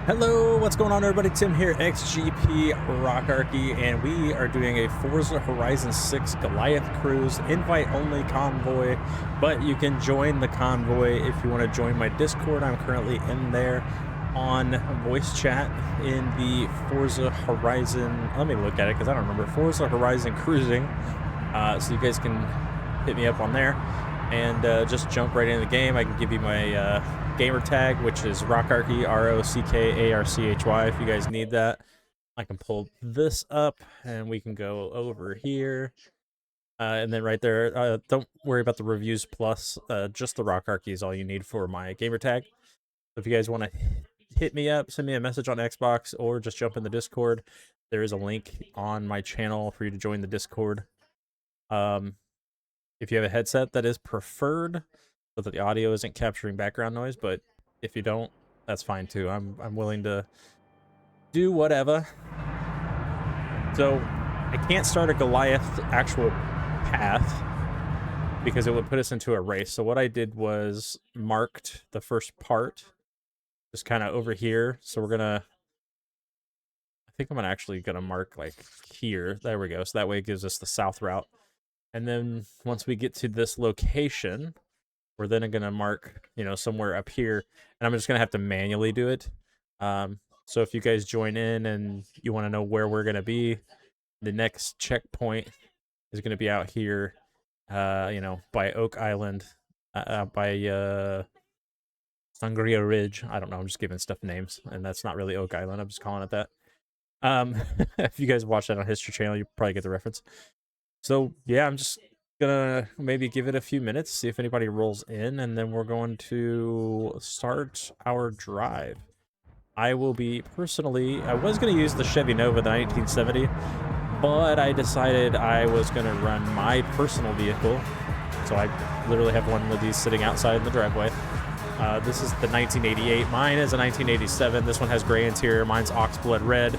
Hello, what's going on everybody? Tim here, XGP Rockarchy, and we are doing a Forza Horizon 6 Goliath cruise, invite only convoy, but you can join the convoy if you want to join my Discord. I'm currently in there on voice chat in the Forza Horizon, let me look at it because I don't remember, Forza Horizon Cruising, so you guys can hit me up on there and just jump right into the game. I can give you my Gamertag, which is Rockarchy, ROCKARCHY, if you guys need that. I can pull this up and we can go over here. And then right there, don't worry about the reviews plus, just the Rockarchy is all you need for my Gamertag. So if you guys want to hit me up, send me a message on Xbox, or just jump in the Discord. There is a link on my channel for you to join the Discord. If you have a headset, that is preferred, so that the audio isn't capturing background noise, but if you don't, that's fine too. I'm willing to do whatever. So I can't start a Goliath actual path because it would put us into a race. So what I did was marked the first part just kind of over here. So we're gonna, I think I'm actually gonna mark like here. There we go. So that way it gives us the south route. And then once we get to this location, we're then going to mark, you know, somewhere up here, and I'm just going to have to manually do it. So if you guys join in and you want to know where we're going to be, the next checkpoint is going to be out here, you know, by Oak Island, by Sangria Ridge. I don't know, I'm just giving stuff names, and that's not really Oak Island. I'm just calling it that. If you guys watch that on History Channel, you probably get the reference. So yeah, I'm just gonna maybe give it a few minutes, see if anybody rolls in, and then we're going to start our drive. I will be personally, I was gonna use the Chevy Nova, the 1970, but I decided I was gonna run my personal vehicle. So I literally have one of these sitting outside in the driveway. This is the 1988. Mine is a 1987. This one has gray interior. Mine's oxblood red,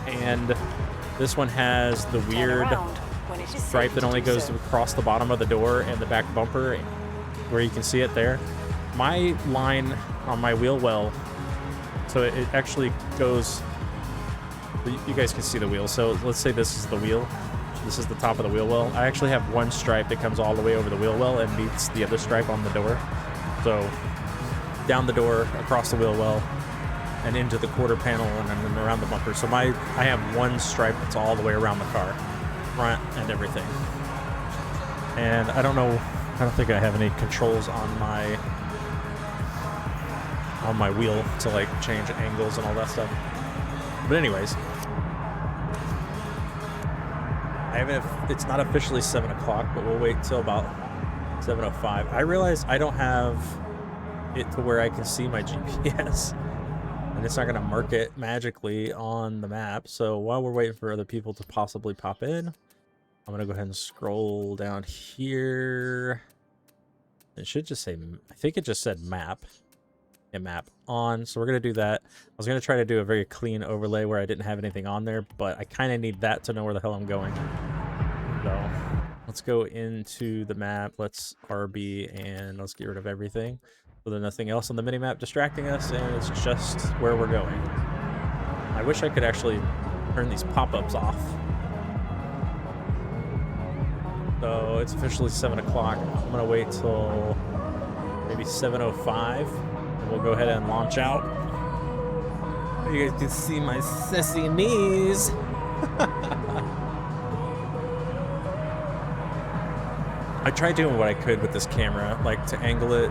and this one has the weird stripe that only goes across the bottom of the door and the back bumper, where you can see it there. My line on my wheel well, so it actually goes, you guys can see the wheel. So let's say this is the wheel, this is the top of the wheel well. I actually have one stripe that comes all the way over the wheel well and meets the other stripe on the door. So down the door, across the wheel well, and into the quarter panel, and then around the bumper. So I have one stripe that's all the way around the car, front and everything. And I don't think I have any controls on my wheel to like change angles and all that stuff. But anyways, it's not officially 7 o'clock, but we'll wait till about 7:05. I realize I don't have it to where I can see my GPS, and it's not going to mark it magically on the map. So while we're waiting for other people to possibly pop in, I'm going to go ahead and scroll down here. It should just say, I think it just said map. Yeah, map on. So we're going to do that. I was going to try to do a very clean overlay where I didn't have anything on there, but I kind of need that to know where the hell I'm going. So let's go into the map. Let's RB and let's get rid of everything. So there's nothing else on the minimap distracting us, and it's just where we're going. I wish I could actually turn these pop-ups off. So it's officially 7 o'clock. I'm gonna wait till maybe 7:05, and we'll go ahead and launch out. You guys can see my sassy knees. I tried doing what I could with this camera, like to angle it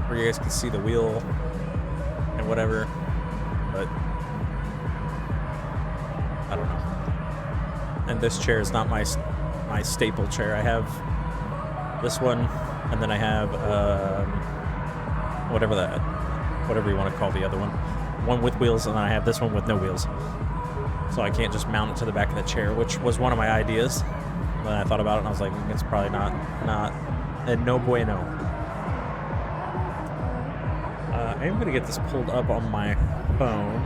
where you guys can see the wheel and whatever, but I don't know. And this chair is not my staple chair. I have this one, and then I have whatever you want to call the other one with wheels, and then I have this one with no wheels. So I can't just mount it to the back of the chair, which was one of my ideas. Then I thought about it and I was like, it's probably not and no bueno. I am gonna get this pulled up on my phone,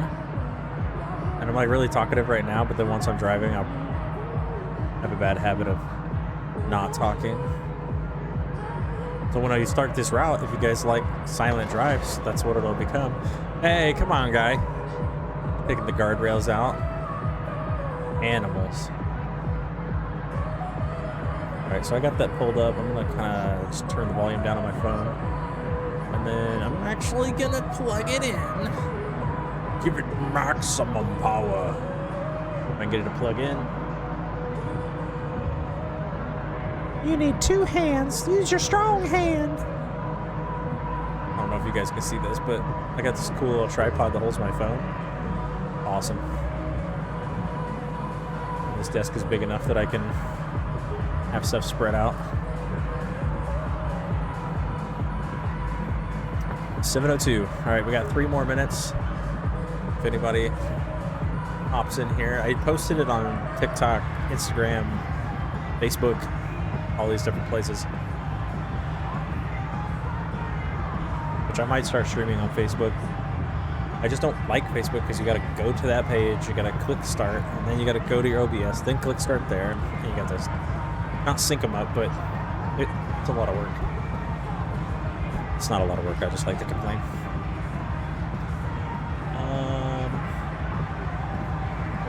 and I'm like really talkative right now, but then once I'm driving, I'll have a bad habit of not talking. So when I start this route, if you guys like silent drives, that's what it'll become. Hey, come on, guy. Taking the guardrails out. Animals. Alright, so I got that pulled up. I'm gonna kind of just turn the volume down on my phone. And then I'm actually gonna plug it in. Give it maximum power. I can get it to plug in. You need 2 hands. Use your strong hand. I don't know if you guys can see this, but I got this cool little tripod that holds my phone. Awesome. And this desk is big enough that I can have stuff spread out. 7:02. All right, we got 3 more minutes. If anybody hops in here, I posted it on TikTok, Instagram, Facebook, all these different places. Which I might start streaming on Facebook. I just don't like Facebook because you got to go to that page, you got to click start, and then you got to go to your OBS, then click start there, and you got to not sync them up, but it's a lot of work. It's not a lot of work. I just like to complain.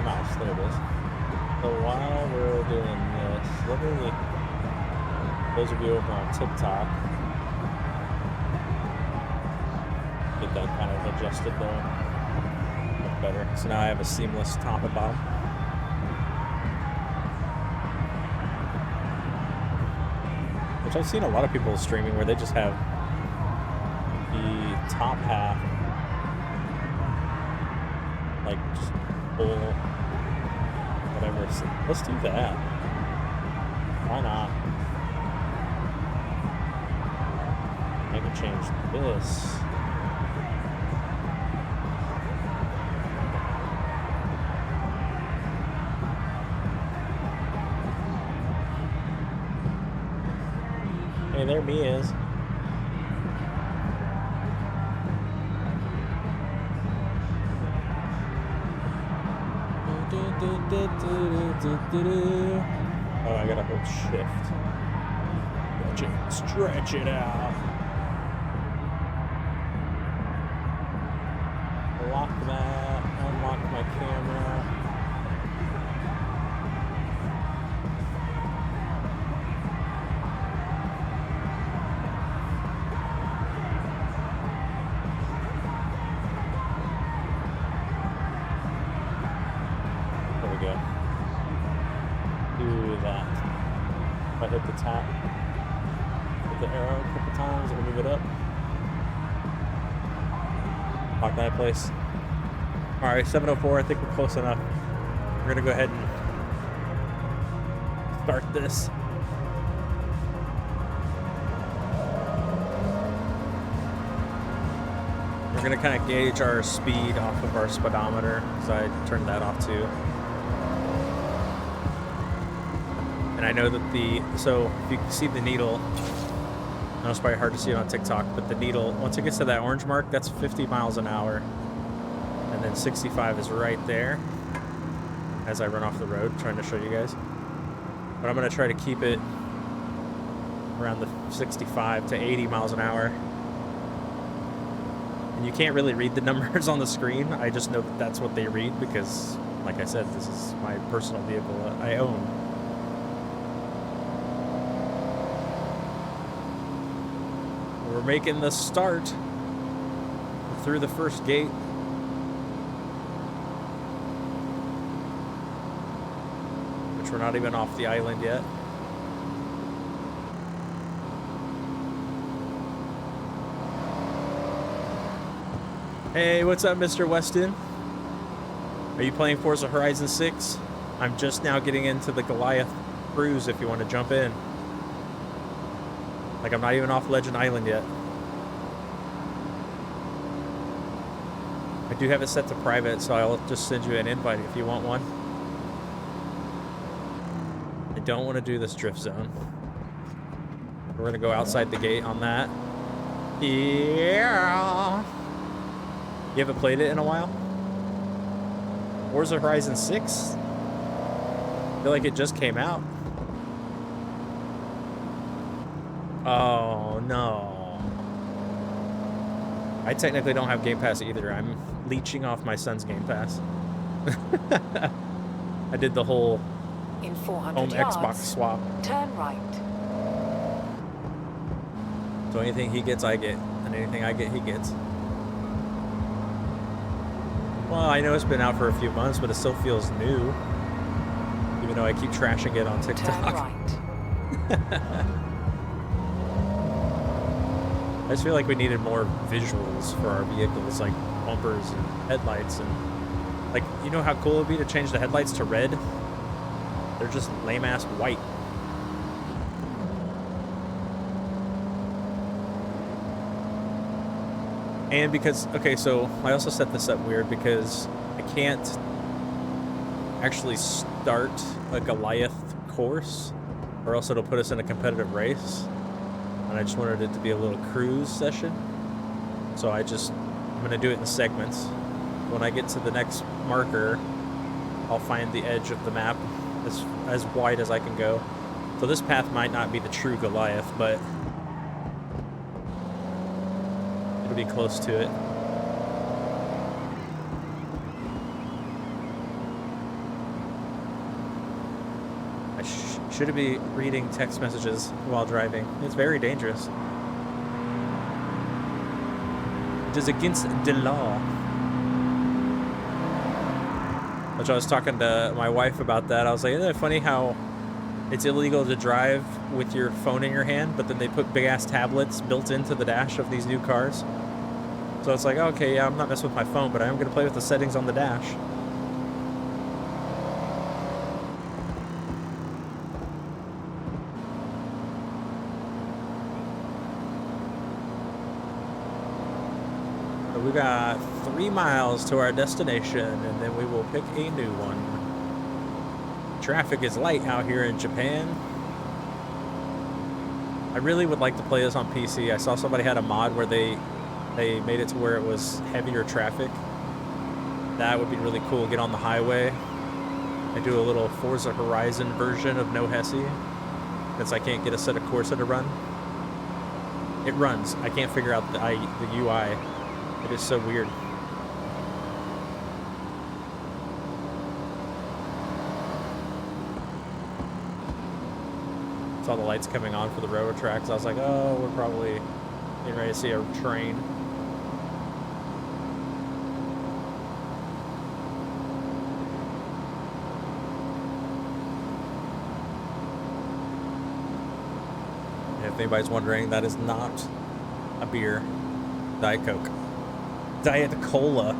Mouse, there it is. So while we're doing this, let me, those of you over on TikTok, get that kind of adjusted there. Much better. So now I have a seamless top and bottom. Which I've seen a lot of people streaming where they just have the top half like just full whatever. So let's do that. Why not? Maybe change this. Hey, there me is. Oh, I gotta hold shift. Stretch it out. Lock that. Unlock my camera. If I hit the tap with the arrow a couple times, it'll move it up. Lock that in place. Alright, 7:04, I think we're close enough. We're gonna go ahead and start this. We're gonna kind of gauge our speed off of our speedometer, so I turned that off too. And I know that so if you can see the needle, I know it's probably hard to see it on TikTok, but the needle, once it gets to that orange mark, that's 50 miles an hour. And then 65 is right there as I run off the road, trying to show you guys. But I'm gonna try to keep it around the 65 to 80 miles an hour. And you can't really read the numbers on the screen. I just know that that's what they read because, like I said, this is my personal vehicle that I own. We're making the start through the first gate. Which we're not even off the island yet. Hey, what's up, Mr. Weston? Are you playing Forza Horizon 6? I'm just now getting into the Goliath cruise if you want to jump in. Like, I'm not even off Legend Island yet. I do have it set to private, so I'll just send you an invite if you want one. I don't want to do this drift zone. We're going to go outside the gate on that. Yeah. You haven't played it in a while? Forza Horizon 6? I feel like it just came out. Oh, no. I technically don't have Game Pass either. I'm leeching off my son's Game Pass. I did the whole In 400 home yards, Xbox swap. turn right. So anything he gets, I get. And anything I get, he gets. Well, I know it's been out for a few months, but it still feels new. Even though I keep trashing it on TikTok. Turn right. I just feel like we needed more visuals for our vehicles, like bumpers and headlights. And like, you know how cool it would be to change the headlights to red? They're just lame-ass white. And because, okay, so I also set this up weird because I can't actually start a Goliath course, or else it'll put us in a competitive race. And I just wanted it to be a little cruise session. So I'm gonna do it in segments. When I get to the next marker, I'll find the edge of the map as wide as I can go. So this path might not be the true Goliath, but it'll be close to it. I shouldn't be reading text messages while driving. It's very dangerous. It is against the law. Which I was talking to my wife about that. I was like, isn't it funny how it's illegal to drive with your phone in your hand, but then they put big ass tablets built into the dash of these new cars? So it's like, okay, yeah, I'm not messing with my phone, but I am going to play with the settings on the dash. We got 3 miles to our destination, and then we will pick a new one. Traffic is light out here in Japan. I really would like to play this on PC. I saw somebody had a mod where they made it to where it was heavier traffic. That would be really cool. Get on the highway. I do a little Forza Horizon version of No Hesse, since I can't get a set of Corsa to run. It runs. I can't figure out the UI. It is so weird. Saw the lights coming on for the railroad tracks. I was like, oh, we're probably getting ready to see a train. And if anybody's wondering, that is not a beer. Diet Coke. Diet Cola.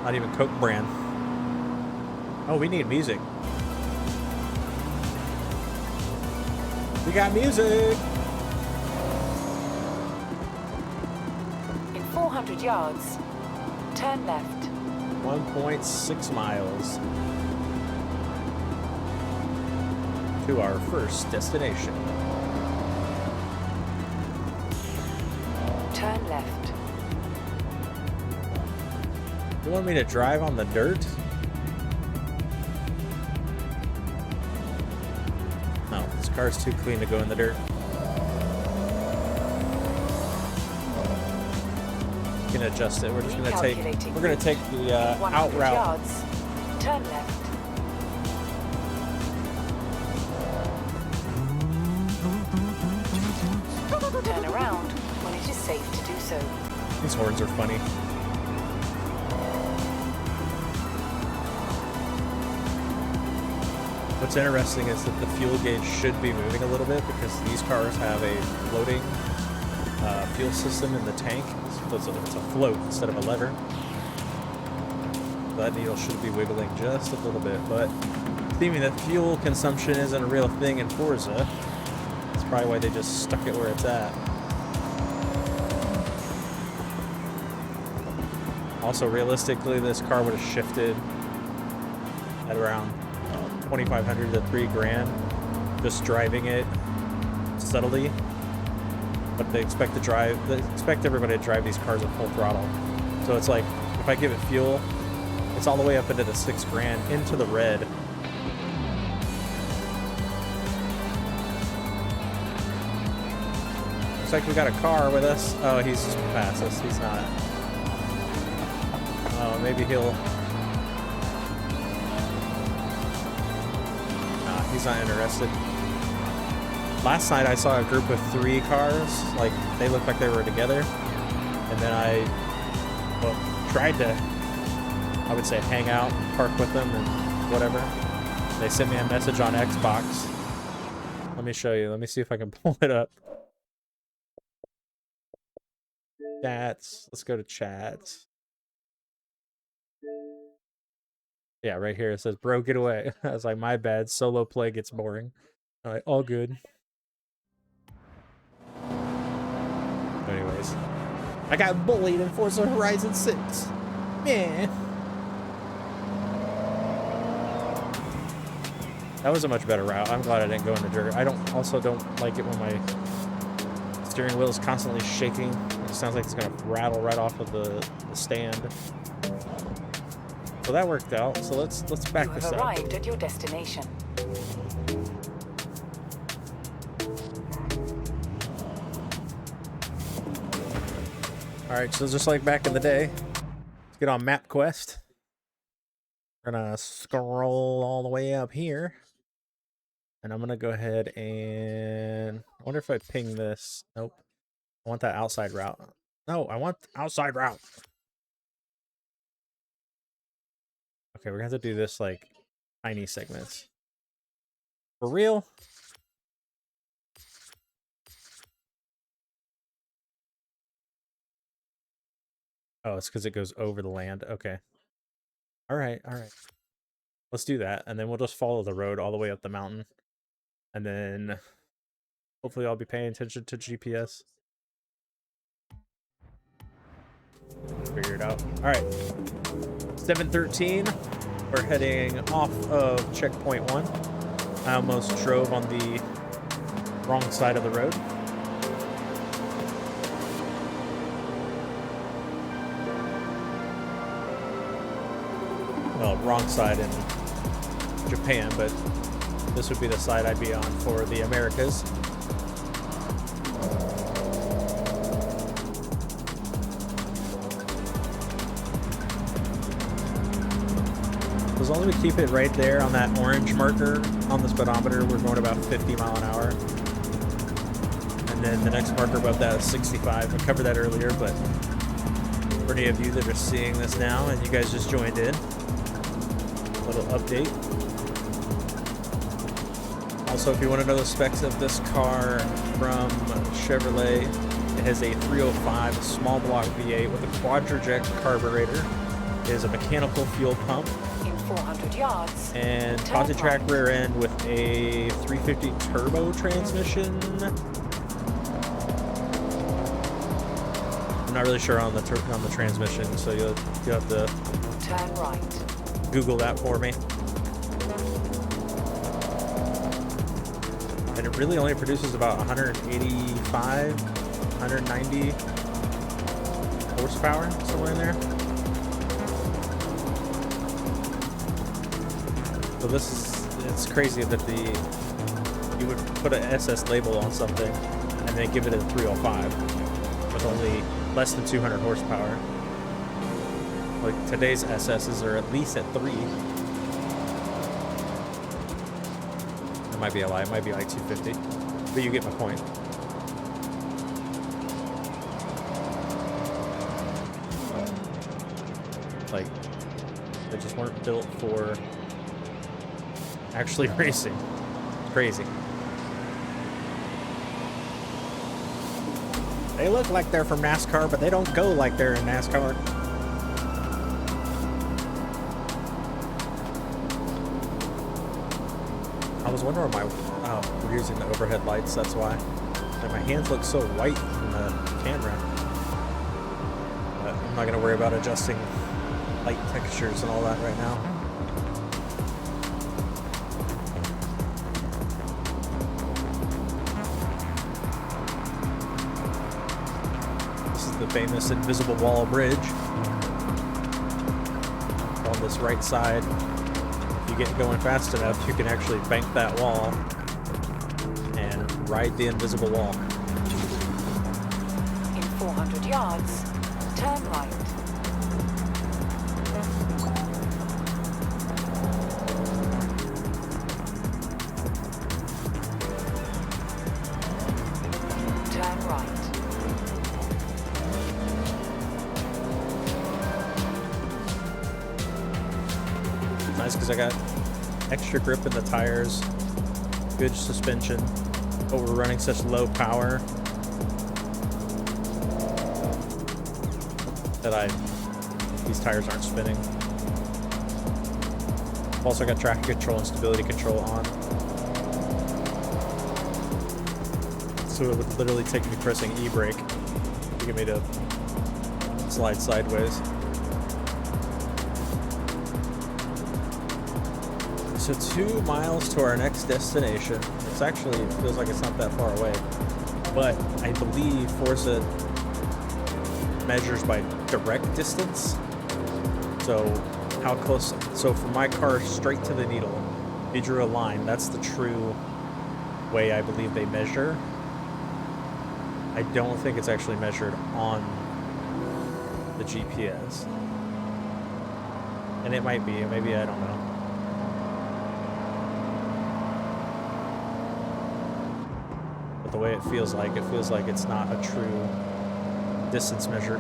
Not even Coke brand. Oh, we need music. We got music! In 400 yards, turn left. 1.6 miles to our first destination. Turn left. You want me to drive on the dirt? No, this car's too clean to go in the dirt. You can adjust it. We're just gonna take the out route. Yards, turn left. Turn around when it is safe to do so. These horns are funny. What's interesting is that the fuel gauge should be moving a little bit because these cars have a floating fuel system in the tank. So it's a float instead of a lever. That needle should be wiggling just a little bit, but seeming that fuel consumption isn't a real thing in Forza, that's probably why they just stuck it where it's at. Also, realistically, this car would have shifted at around 2,500 to 3 grand just driving it steadily, but they expect everybody to drive these cars at full throttle. So it's like, if I give it fuel, it's all the way up into the 6 grand into the red. looks like we got a car with us. Oh, he's just past us. He's not. Oh, maybe he'll... Nah, he's not interested. Last night I saw a group of 3 cars. Like, they looked like they were together. And then I, well, tried to, I would say, hang out, park with them, and whatever. They sent me a message on Xbox. Let me show you. Let me see if I can pull it up. Chats. Let's go to chats. Yeah, right here it says, bro, get away. I was like, my bad. Solo play gets boring. I'm like, all good. Anyways. I got bullied in Forza Horizon 6. Man. That was a much better route. I'm glad I didn't go into dirt. I also don't like it when my steering wheel is constantly shaking. It sounds like it's gonna rattle right off of the stand. So that worked out. So let's back this up. You have arrived at your destination. All right, so just like back in the day, let's get on Map Quest. We're gonna scroll all the way up here. And I'm gonna go ahead and I wonder if I ping this. Nope. I want that outside route. No, I want the outside route. Okay, we're gonna have to do this like tiny segments. For real? Oh, it's because it goes over the land. Okay. All right, all right. Let's do that, and then we'll just follow the road all the way up the mountain. And then hopefully I'll be paying attention to GPS. Figure it out. All right. 7:13. We're heading off of checkpoint 1. I almost drove on the wrong side of the road. Well, wrong side in Japan, but this would be the side I'd be on for the Americas. As long as we keep it right there on that orange marker on the speedometer, we're going about 50 mile an hour. And then the next marker above that is 65. I covered that earlier, but for any of you that are seeing this now and you guys just joined in, a little update. Also, if you want to know the specs of this car from Chevrolet, it has a 305 small block V8 with a quadra-jet carburetor. It is a mechanical fuel pump. In 400 yards. And Conti-Track rear end with a 350 turbo transmission. I'm not really sure on the transmission, so you'll have to turn right. Google that for me. And it really only produces about 185, 190 horsepower, somewhere in there. So it's crazy that you would put an SS label on something and then give it a 305 with only less than 200 horsepower. Like today's SSs are at least at 3. That might be a lie. It might be like 250. But you get my point. Like, they just weren't built for actually racing. Crazy. They look like they're from NASCAR, but they don't go like they're in NASCAR. I was wondering why we're using the overhead lights, that's why. Like, my hands look so white in the camera. But I'm not going to worry about adjusting light textures and all that right now. This is the famous invisible wall bridge. On this right side, if you get going fast enough, you can actually bank that wall and ride the invisible wall. yards, turn right. Turn right. Nice because I got extra grip in the tires, good suspension, but we're running such low power that these tires aren't spinning. I've also got traction control and stability control on, so it would literally take me pressing E-brake to get me to slide sideways. So 2 miles to our next destination. It's actually, it feels like it's not that far away, but I believe Forza measures by direct distance. So how close, so from my car straight to the needle, if you drew a line, that's the true way I believe they measure. I don't think it's actually measured on the GPS. And it might be, maybe, I don't know. But the way it feels like it's not a true distance measure.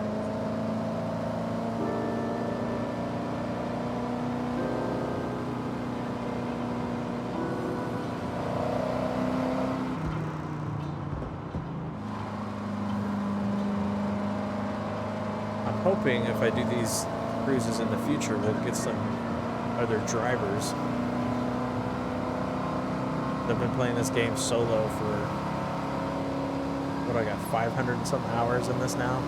I'm hoping if I do these cruises in the future, we'll get some other drivers. I've been playing this game solo for, what, I got 500 and some hours in this now.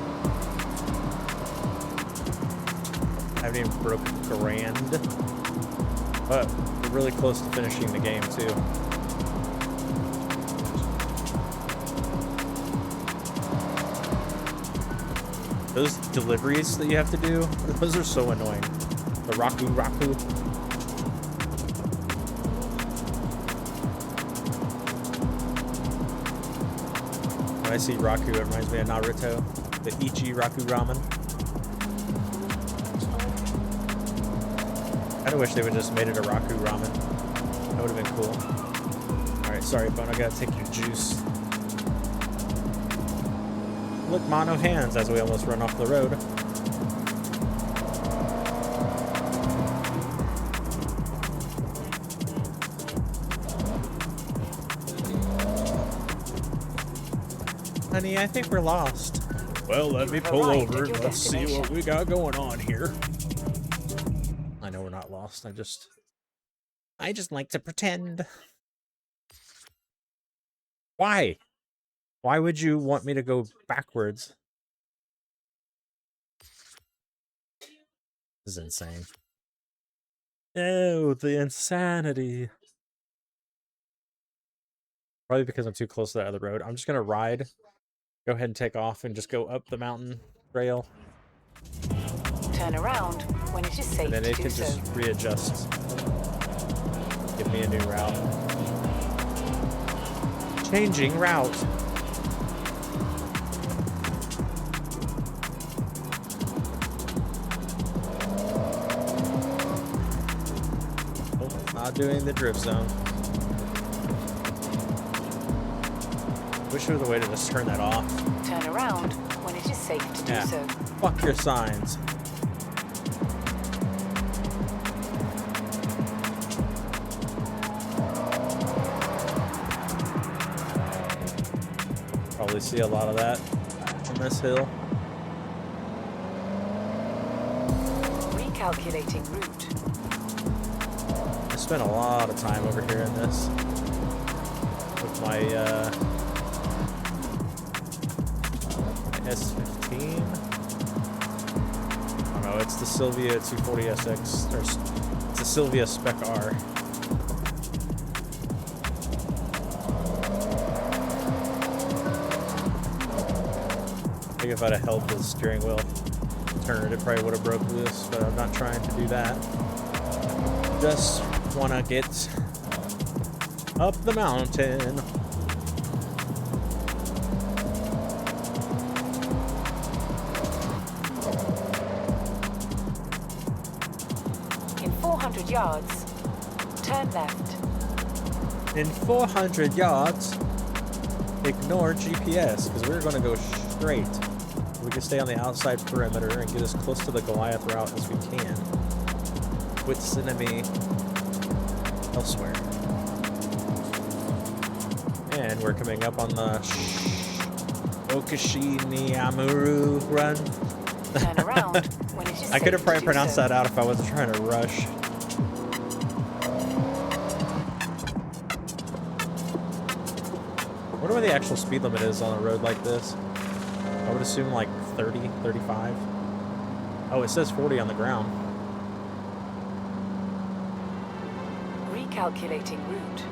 I haven't even broke grand, but we're really close to finishing the game too. Those deliveries that you have to do, those are so annoying. The Raku. When I see Raku, it reminds me of Naruto. The Ichi Raku ramen. I kinda wish they would just made it a Raku ramen. That would have been cool. Alright, sorry, phone, I gotta take your juice. Look, mono hands as we almost run off the road. Honey, I think we're lost. Well, let me pull over and let's see what we got going on here. I know we're not lost. I just like to pretend. Why? Why would you want me to go backwards? This is insane. Oh, the insanity. Probably because I'm too close to that other road. I'm just gonna ride. Go ahead and take off and just go up the mountain trail. Turn around when it is safe And then it to can do just so. readjust. Give me a new route. Changing route. Not doing the drift zone. Wish there was a way to just turn that off. Turn around when it is safe to do so. Fuck your signs. Probably see a lot of that on this hill. Recalculating route. I spent a lot of time over here in this with my S15. Oh no, it's the Sylvia 240SX, or it's the Sylvia Spec R. I think if I'd have held the steering wheel turn, it probably would have broke loose, but I'm not trying to do that. Just want to get up the mountain. In 400 yards, turn left. In 400 yards, ignore GPS, because we're going to go straight. We can stay on the outside perimeter and get as close to the Goliath route as we can. With enemy elsewhere. And we're coming up on the Okashini-Amuru run. Turn around when it is I could have safe probably to do pronounced so. that out if I wasn't trying to rush. I wonder what the actual speed limit is on a road like this. I would assume like 30, 35. Oh, it says 40 on the ground. Recalculating route.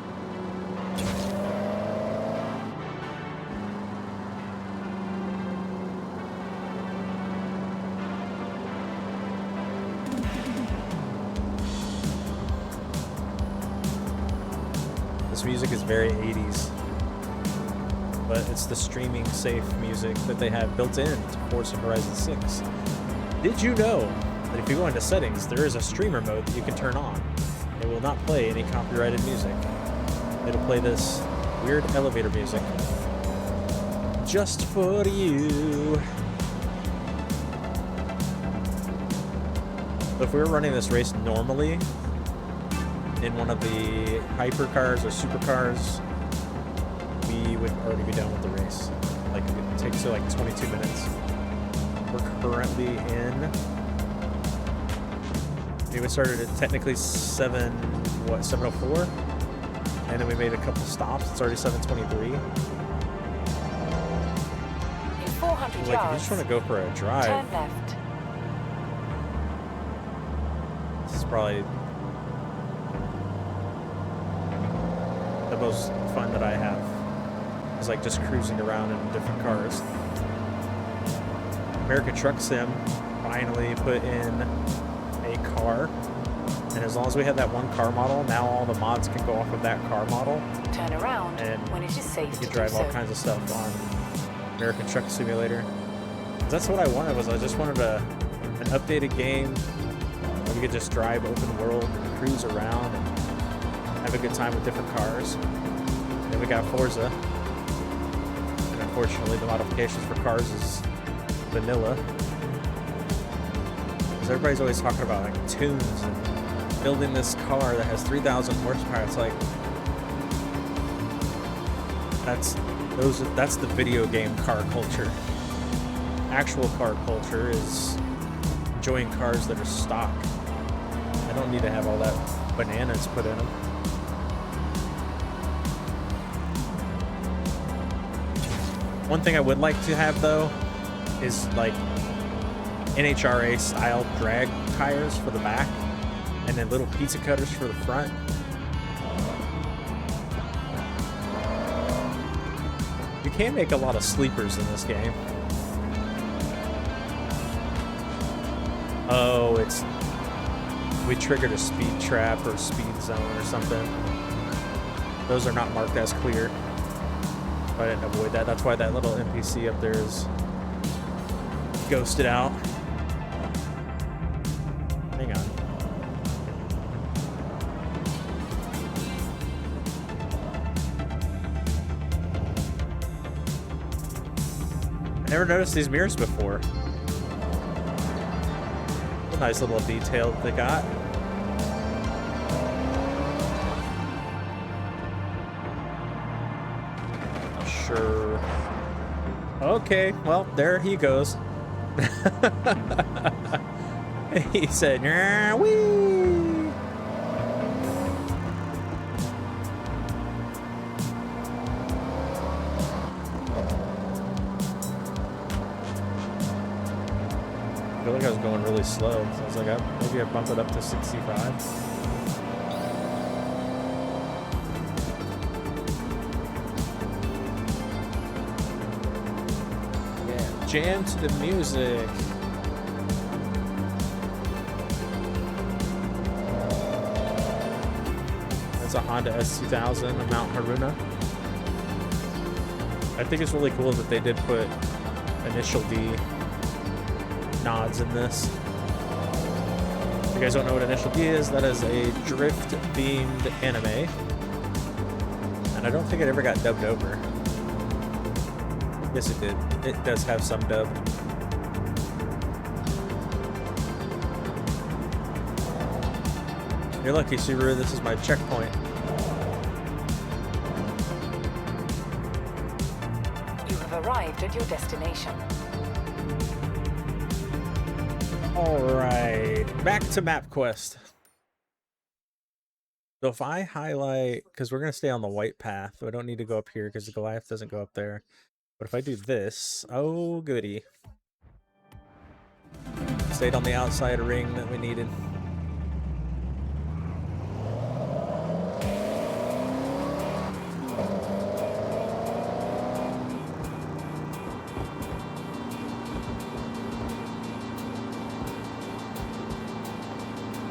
This music is very 80s. But it's the streaming safe music that they have built in to Forza Horizon 6. Did you know that if you go into settings, there is a streamer mode that you can turn on? It will not play any copyrighted music. It'll play this weird elevator music. Just for you. So if we were running this race normally, in one of the hypercars or supercars, we would already be done with the race. Like, it takes like 22 minutes. We're currently in... We started at technically 7:04? And then we made a couple stops. It's already 7:23. In 400 Like, if you yards, just want to go for a drive, turn left. this is probably the most fun that I have. It's like just cruising around in different cars. American Truck Sim finally put in a car, and as long as we have that one car model, now all the mods can go off of that car model. Turn around And when it is safe You to can do drive all so. kinds of stuff on American Truck Simulator. That's what I wanted. I just wanted an updated game where we could just drive open world and cruise around and have a good time with different cars. Then we got Forza, and unfortunately the modifications for cars is vanilla. Because everybody's always talking about like tunes and building this car that has 3,000 horsepower. It's like that's the video game car culture. Actual car culture is enjoying cars that are stock. I don't need to have all that bananas put in them. One thing I would like to have though is like NHRA style drag tires for the back and then little pizza cutters for the front. You can make a lot of sleepers in this game. Oh, we triggered a speed trap or speed zone or something. Those are not marked as clear. I didn't avoid that. That's why that little NPC up there is ghosted out. Hang on. I never noticed these mirrors before. A nice little detail that they got. Sure. Okay, well, there he goes. He said, "Yeah, wee." I feel like I was going really slow, so I was like, maybe I bump it up to 65. Jam to the music. That's a Honda S2000, a Mount Haruna. I think it's really cool that they did put Initial D nods in this. you guys don't know what Initial D is, that is a drift-themed anime. And I don't think it ever got dubbed over. Yes, it did. It does have some dub. You're lucky, Subaru. This is my checkpoint. You have arrived at your destination. Alright, back to MapQuest. So if I highlight, because we're going to stay on the white path, so I don't need to go up here because the Goliath doesn't go up there. But if I do this, oh goody. Stayed on the outside ring that we needed.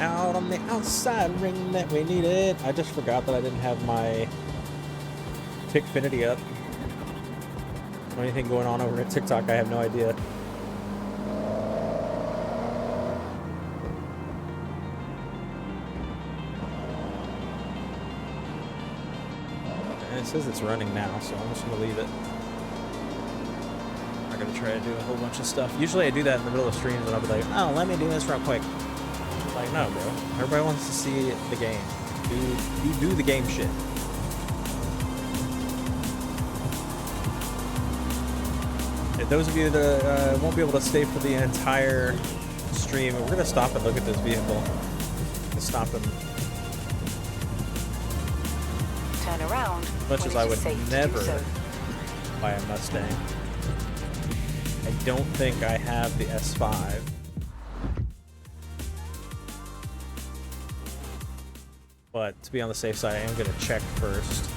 Out on the outside ring that we needed. I just forgot that I didn't have my Tickfinity up. Anything going on over at TikTok, I have no idea. And it says it's running now, so I'm just gonna leave it. I'm not gonna try to do a whole bunch of stuff. Usually I do that in the middle of streams and I'll be like, oh, let me do this real quick. Like, no, bro. Everybody wants to see the game. You do the game shit. And those of you that won't be able to stay for the entire stream, we're gonna stop and look at this vehicle. Let's stop and Turn around. much as I would never buy a Mustang. I don't think I have the S5. But to be on the safe side, I am going to check first.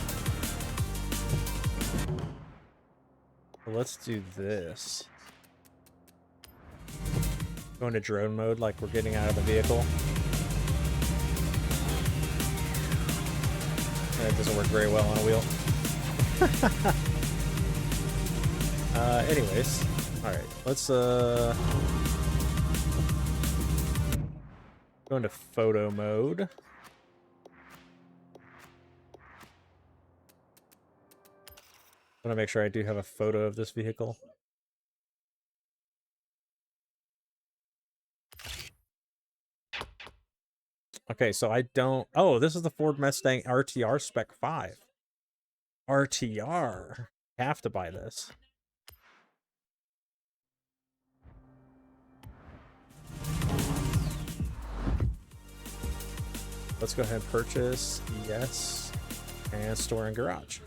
So let's do this. Go into drone mode like we're getting out of the vehicle. That doesn't work very well on a wheel. Anyways. Alright, let's go into photo mode. I want to make sure I do have a photo of this vehicle. Okay, so I don't... Oh, this is the Ford Mustang RTR Spec 5. RTR. Have to buy this. Let's go ahead and purchase. Yes. And store in garage.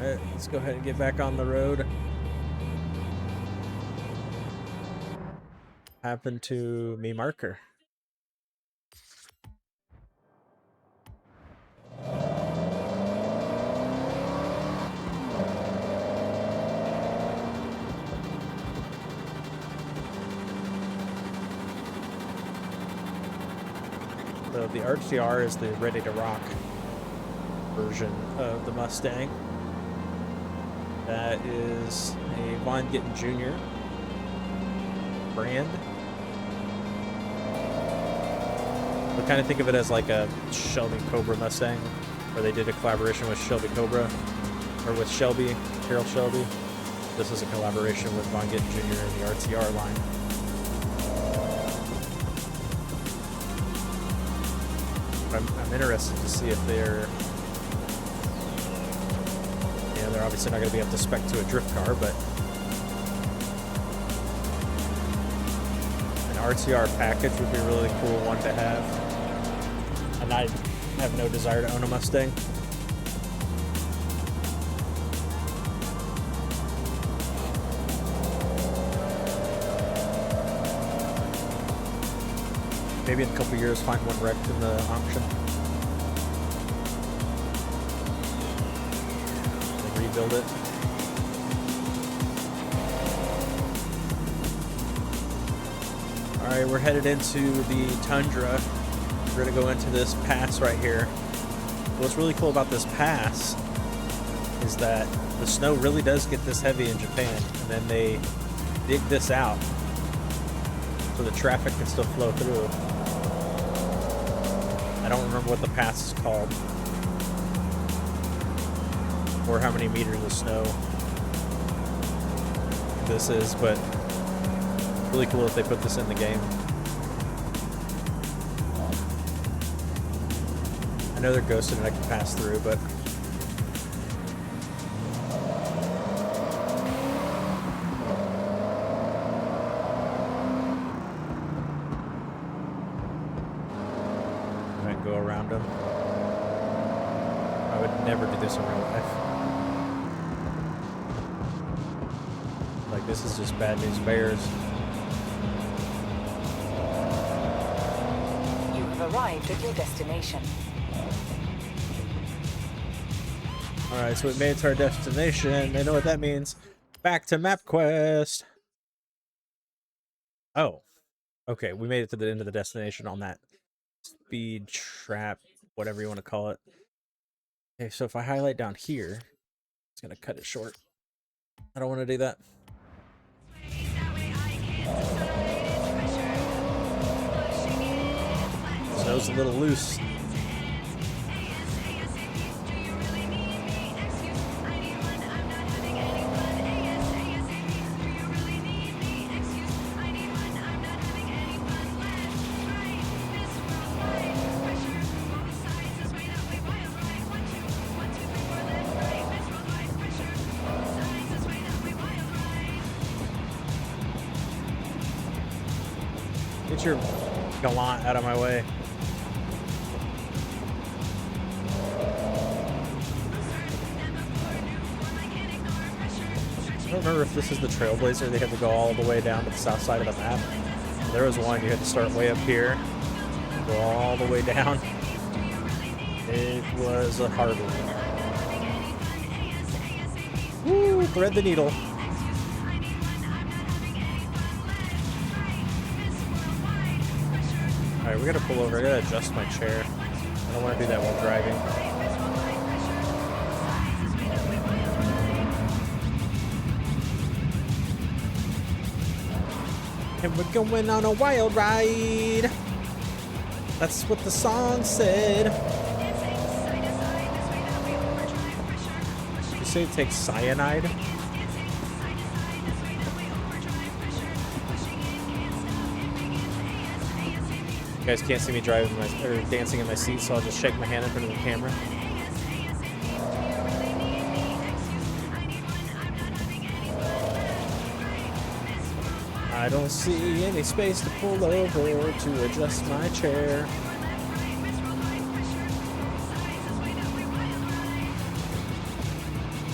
Alright, let's go ahead and get back on the road. Happened to me marker. So the RTR is the ready to rock version of the Mustang. That is a Von Gittin Jr. brand. I kind of think of it as like a Shelby Cobra Mustang, where they did a collaboration with Shelby Cobra, or with Shelby, Carroll Shelby. This is a collaboration with Von Gittin Jr. and the RTR line. I'm interested to see if they're... Yeah, they're obviously not going to be up to spec to a drift car, but... An RTR package would be a really cool one to have. And I have no desire to own a Mustang. Maybe in a couple years find one wrecked in the auction. And rebuild it. Alright, we're headed into the tundra. We're going to go into this pass right here. What's really cool about this pass is that the snow really does get this heavy in Japan, and then they dig this out so the traffic can still flow through. I don't remember what the pass is called or how many meters of snow this is, but really cool if they put this in the game. I know they're ghosted and I can pass through, but I can go around them. I would never do this in real life. Like, this is just bad news bears. You have arrived at your destination. Alright, so we made it to our destination. I know what that means. Back to MapQuest. Oh. Okay, we made it to the end of the destination on that speed trap, whatever you want to call it. Okay, so if I highlight down here, it's going to cut it short. I don't want to do that. Snow's a little loose. Get your Goliath out of my way. I don't remember if this is the Trailblazer. They had to go all the way down to the south side of the map. There was one you had to start way up here, go all the way down. It was a hard one. Woo! Thread the needle. Alright, we gotta pull over. I gotta adjust my chair. I don't want to do that while driving. And we're going on a wild ride. That's what the song said. Did you say it takes cyanide? You guys can't see me driving or dancing in my seat, so I'll just shake my hand in front of the camera. I don't see any space to pull over to adjust my chair.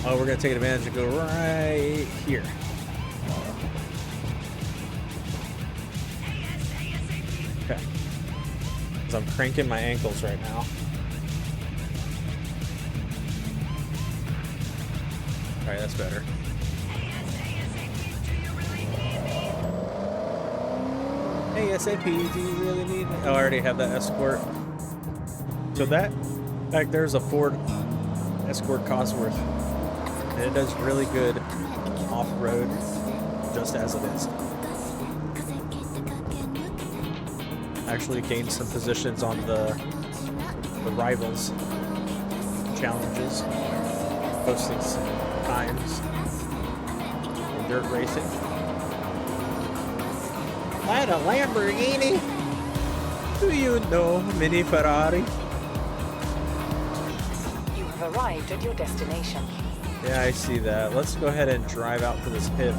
Oh, we're gonna take advantage and go right here. Okay. Because I'm cranking my ankles right now. Alright, that's better. ASAP, do you really need me? Oh, I already have that Escort. So that, back there's a Ford Escort Cosworth. And it does really good off-road, just as it is. Actually gained some positions on the Rivals challenges, posting some times in dirt racing. I had a Lamborghini. Do you know Mini Ferrari? You have arrived at your destination. Yeah, I see that. Let's go ahead and drive out to this hip.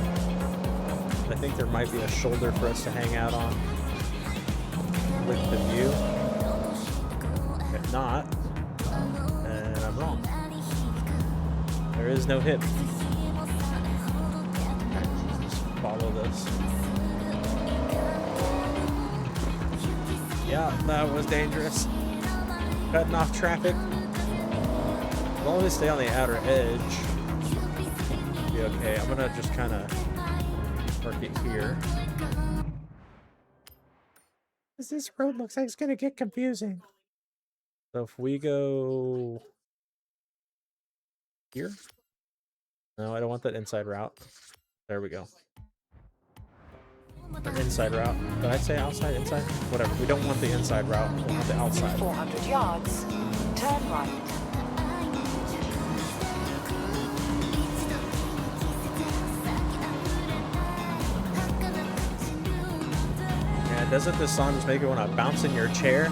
I think there might be a shoulder for us to hang out on with the view. If not, then I'm wrong. There is no hip. Okay, just follow this. Yeah, that was dangerous. Cutting off traffic. As long as we stay on the outer edge, be okay. I'm gonna just kind of park it here. This road looks like it's gonna get confusing. So if we go here, No, I don't want that inside route. There we go. Or inside route. Did I say outside, inside? Whatever. We don't want the inside route. We want the outside. 400 yards. Turn right. Yeah, doesn't this song just make you want to bounce in your chair?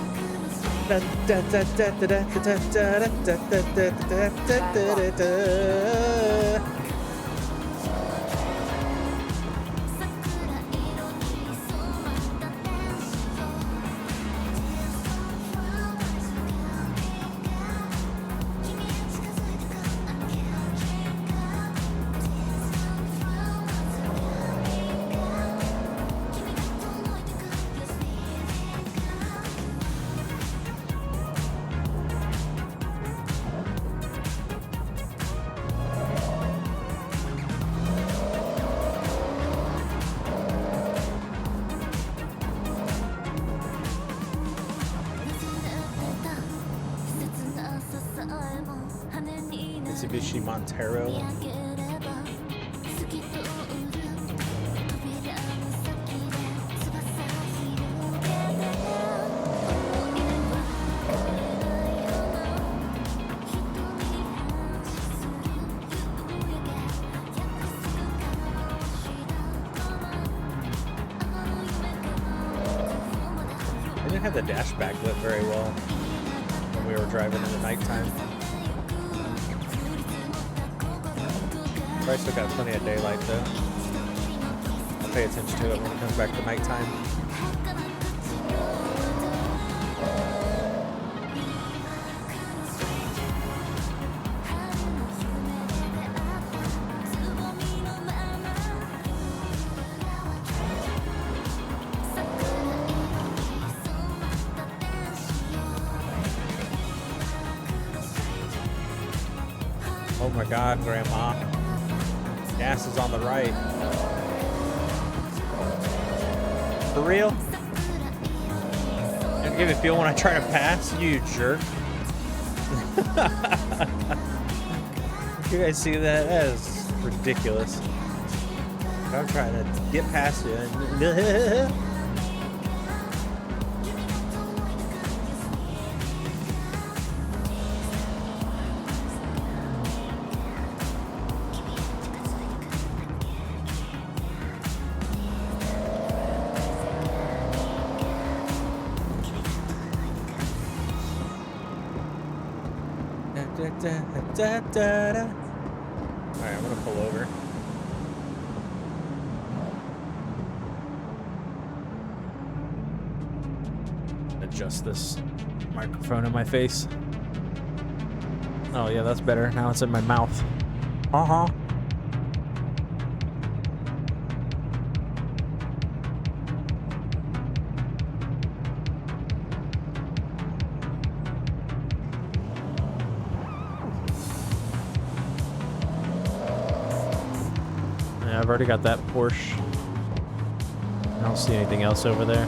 Mitsubishi Montero. They didn't have the dash backlit very well when we were driving in the nighttime. Probably still got plenty of daylight though. I'll pay attention to it when it comes back to nighttime. Oh my God, Grandma. Gas is on the right. For real? You give me a feel when I try to pass? You jerk. You guys see that? That is ridiculous. I'm trying to get past you. Alright, I'm gonna pull over. Adjust this microphone in my face. Oh yeah, that's better. Now it's in my mouth. Uh-huh. I've already got that Porsche. I don't see anything else over there.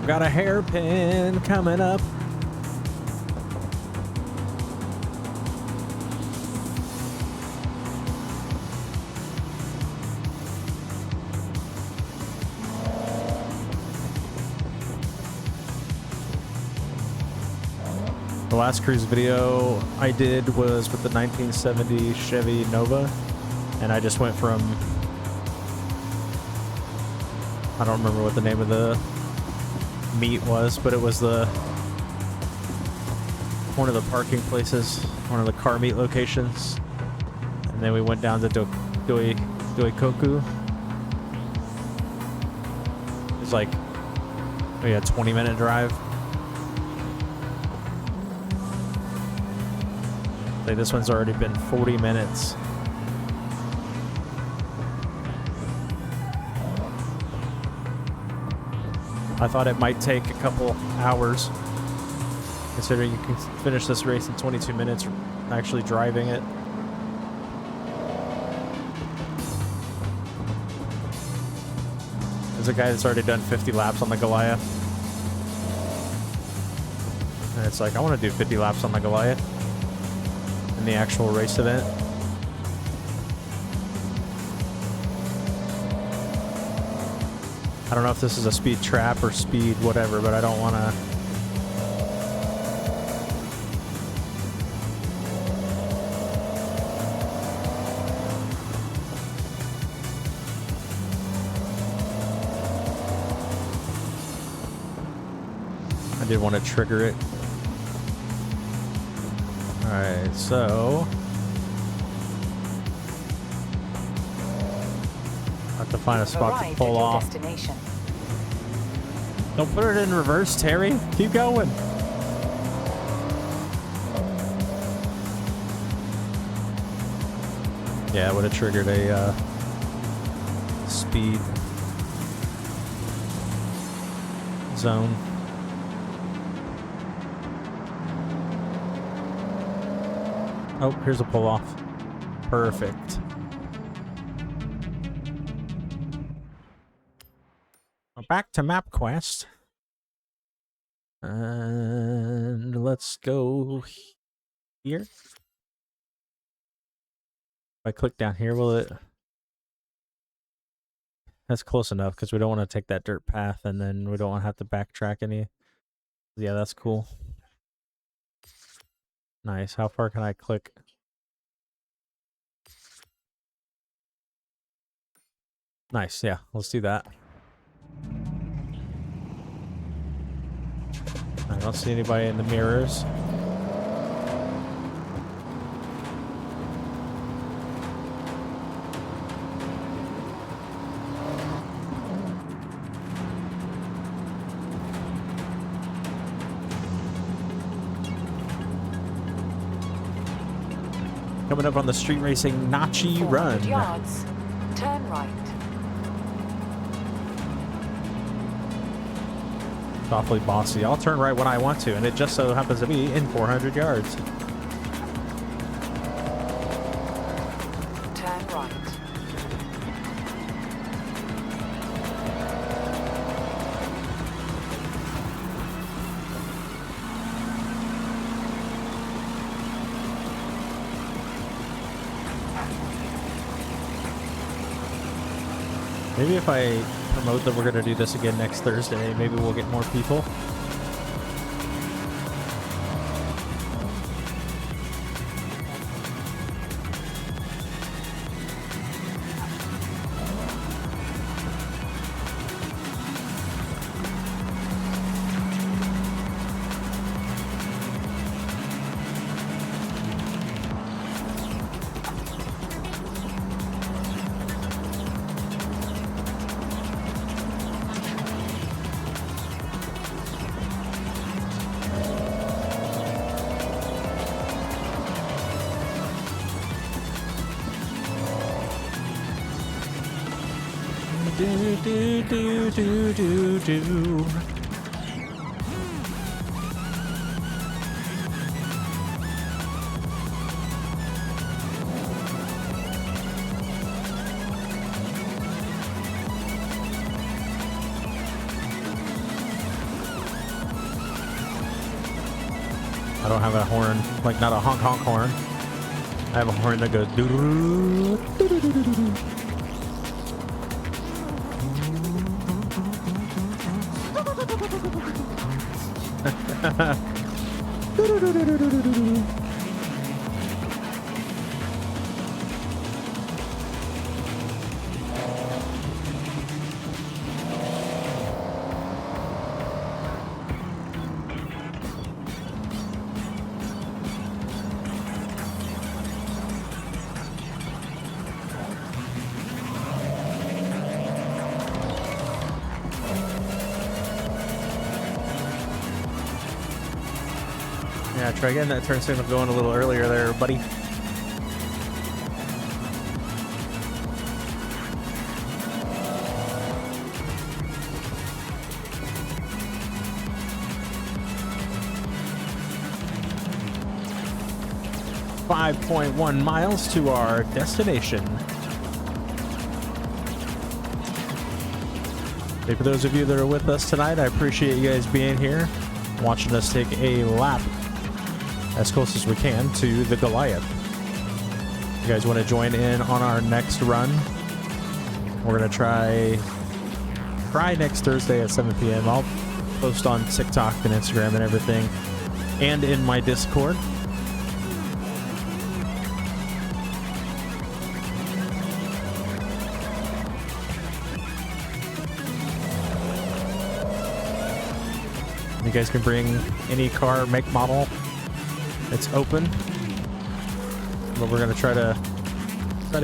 Got a hairpin coming up. The last cruise video I did was with the 1970 Chevy Nova, and I just went from, I don't remember what the name of the meet was, but it was one of the parking places, one of the car meet locations, and then we went down to Doikoku. It was like maybe a 20-minute drive. Like this one's already been 40 minutes. I thought it might take a couple hours, considering you can finish this race in 22 minutes actually driving it. There's a guy that's already done 50 laps on the Goliath. And it's like, I want to do 50 laps on the Goliath in the actual race event. I don't know if this is a speed trap or speed whatever, but I don't want to... I did want to trigger it. Alright, so... I have to find a spot to pull off. Destination. Don't put it in reverse, Terry. Keep going. Yeah, it would have triggered a speed zone. Oh, here's a pull off. Perfect. Back to MapQuest. And let's go here. If I click down here, will it... That's close enough because we don't want to take that dirt path and then we don't want to have to backtrack any. Yeah, that's cool. Nice. How far can I click? Nice. Yeah, let's do that. I don't see anybody in the mirrors. Coming up on the street racing Nachi Run. Yards. Turn right. It's awfully bossy. I'll turn right when I want to, and it just so happens to be in 400 yards. Turn right. Maybe if I promote that we're going to do this again next Thursday, maybe we'll get more people. Do. I don't have a horn, like not a honk honk horn. I have a horn that goes doo doo doo doo doo doo. Yeah, try getting that turn signal going a little earlier there, buddy. .1 miles to our destination. Hey, for those of you that are with us tonight, I appreciate you guys being here, watching us take a lap as close as we can to the Goliath. You guys want to join in on our next run? We're going to try next Thursday at 7 p.m. I'll post on TikTok and Instagram and everything, and in my Discord. You guys can bring any car, make, model. It's open, but we're gonna try to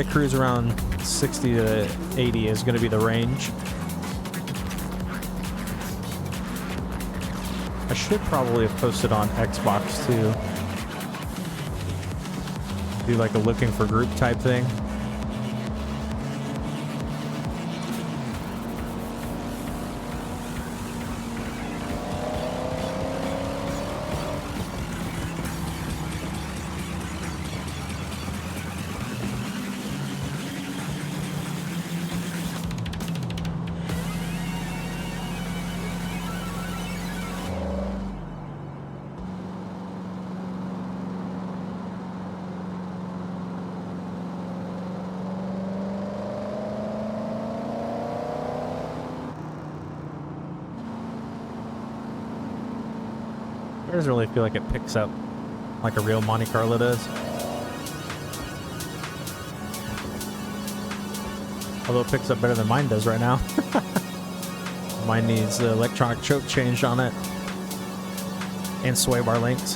cruise around 60 to 80 is gonna be the range. I should probably have posted on Xbox too. Do like a looking for group type thing. It doesn't really feel like it picks up like a real Monte Carlo does. Although it picks up better than mine does right now. Mine needs the electronic choke changed on it and sway bar links.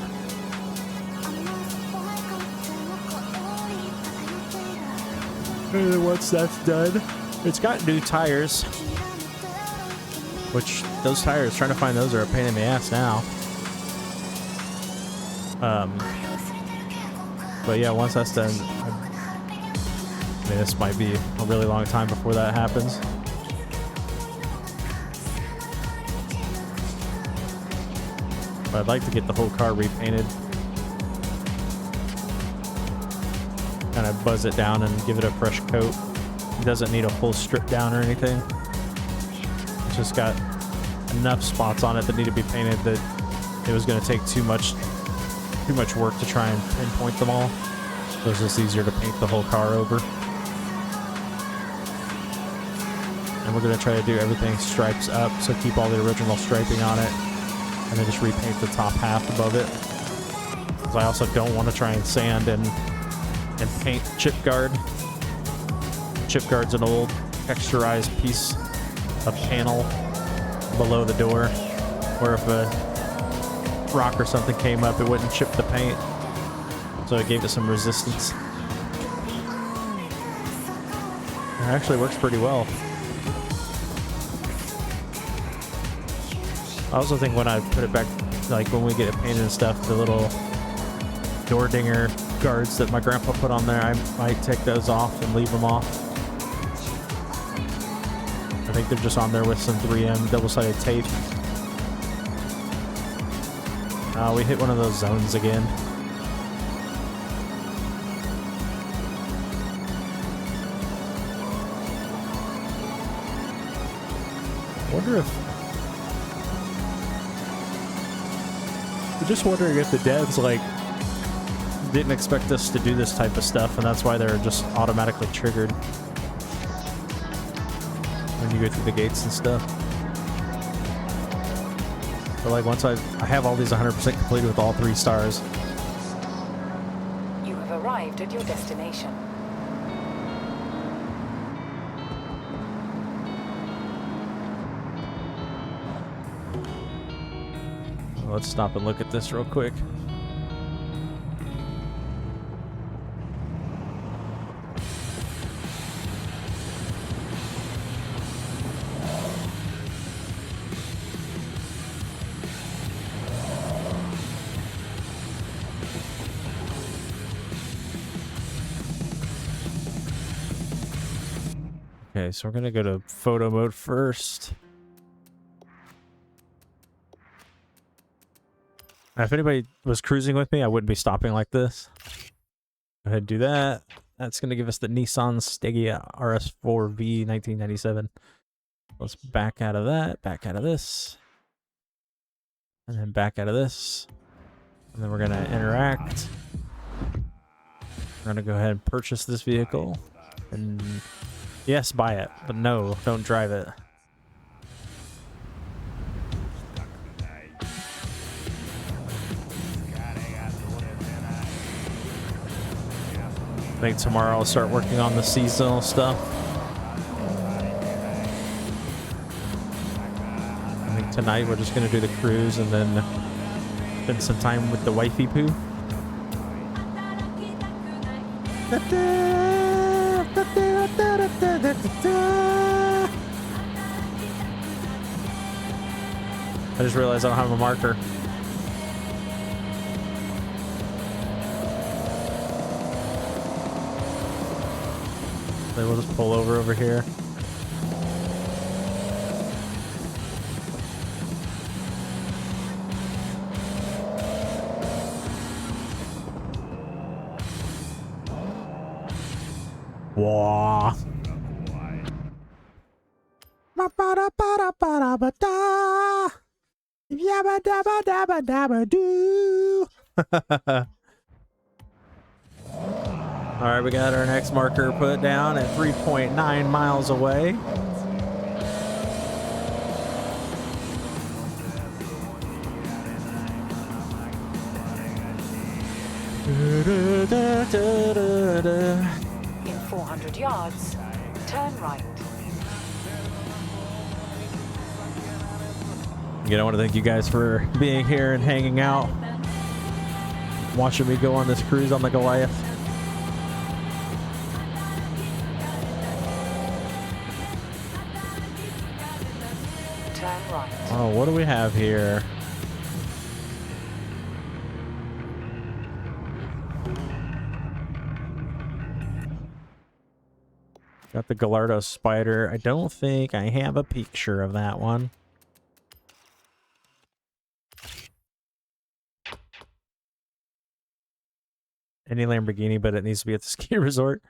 And once that's done, it's got new tires, which those tires, trying to find those are a pain in the ass now. But yeah, once that's done, I mean, this might be a really long time before that happens. But I'd like to get the whole car repainted. Kind of buzz it down and give it a fresh coat. It doesn't need a full strip down or anything. It's just got enough spots on it that need to be painted that it was going to take too much work to try and pinpoint them all. So it's just easier to paint the whole car over. And we're going to try to do everything stripes up, so keep all the original striping on it, and then just repaint the top half above it. Because I also don't want to try and sand and paint chip guard. Chip guard's an old texturized piece of panel below the door, where if a rock or something came up, it wouldn't chip the paint. So it gave it some resistance. It actually works pretty well. I also think when I put it back, like when we get it painted and stuff, the little door dinger guards that my grandpa put on there, I might take those off and leave them off. I think they're just on there with some 3M double-sided tape. We hit one of those zones again. I wonder if... I'm just wondering if the devs, like, didn't expect us to do this type of stuff, and that's why they're just automatically triggered when you go through the gates and stuff. But like once I have all these 100% completed with all 3 stars. You have arrived at your destination. Let's stop and look at this real quick. Okay, so we're gonna go to photo mode first. Now, if anybody was cruising with me, I wouldn't be stopping like this. Go ahead and do that. That's gonna give us the Nissan Stegia RS4V 1997. Let's back out of that, back out of this, and then back out of this. And then we're going to interact. We're going to go ahead and purchase this vehicle. And yes, buy it, but no, don't drive it. I think tomorrow I'll start working on the seasonal stuff. I think tonight we're just going to do the cruise and then spend some time with the wifey poo. I just realized I don't have a marker. Then we'll just pull over here. Wah. Yabba dabba dabba dabba doo. Alright, we got our next marker put down at 3.9 miles away. In 400 yards, turn right. Again, I want to thank you guys for being here and hanging out, watching me go on this cruise on the Goliath. Turn right. Oh, what do we have here? Got the Gallardo Spider. I don't think I have a picture of that one. Any Lamborghini, but it needs to be at the ski resort.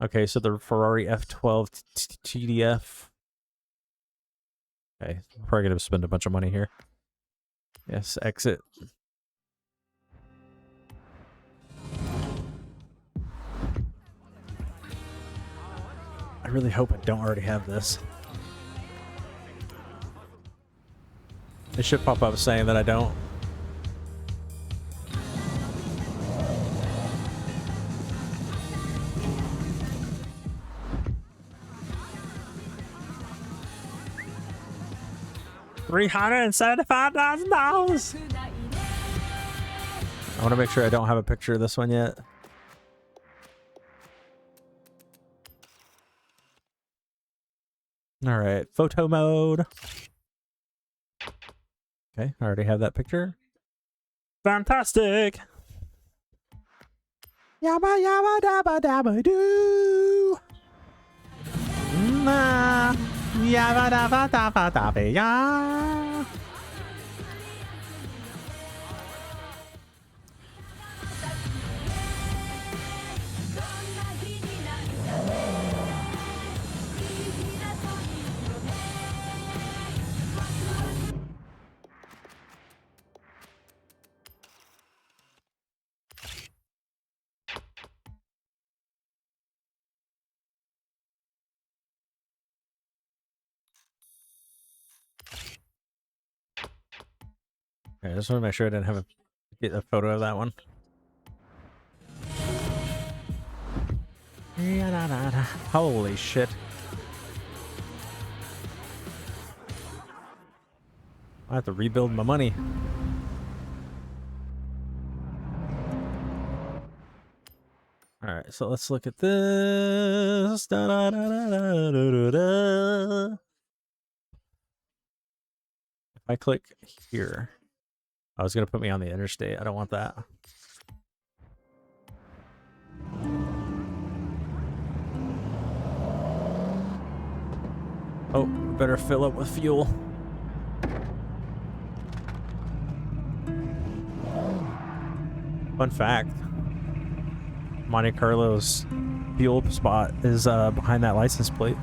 Okay, so the Ferrari F12 TDF. Okay, probably gonna spend a bunch of money here. Yes, exit. I really hope I don't already have this. It should pop up saying that I don't. $375,000. I want to make sure I don't have a picture of this one yet. All right, photo mode. Okay, I already have that picture. Fantastic. Yabba yabba dabba dabba doo. Nah. Yabba dabba dabba dabba ya. Okay, I just want to make sure I didn't get a photo of that one. Holy shit. I have to rebuild my money. Alright, so let's look at this. Da, da, da, da, da, da, da. If I click here, I was going to put me on the interstate. I don't want that. Oh, better fill up with fuel. Fun fact, Monte Carlo's fuel spot is behind that license plate.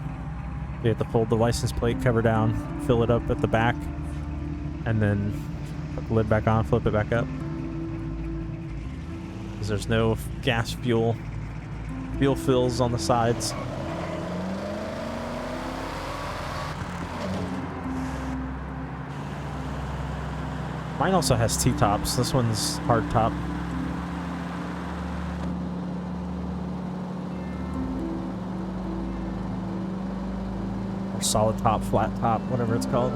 You have to fold the license plate cover down, fill it up at the back, and then put the lid back on, flip it back up. Because there's no gas fuel fills on the sides. Mine also has T-tops. This one's hard top. Or solid top, flat top, whatever it's called.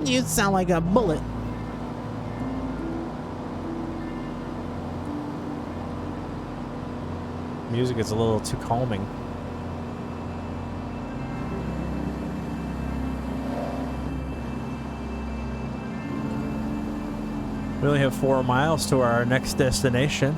You sound like a bullet. Music is a little too calming. We only have 4 miles to our next destination.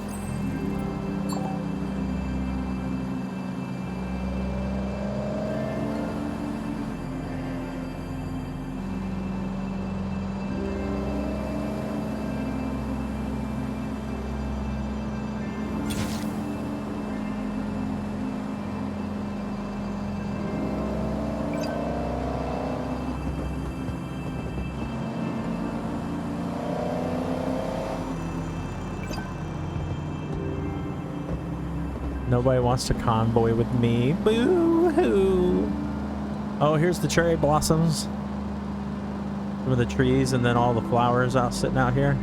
Nobody wants to convoy with me. Boo-hoo. Oh, here's the cherry blossoms. Some of the trees and then all the flowers out sitting out here.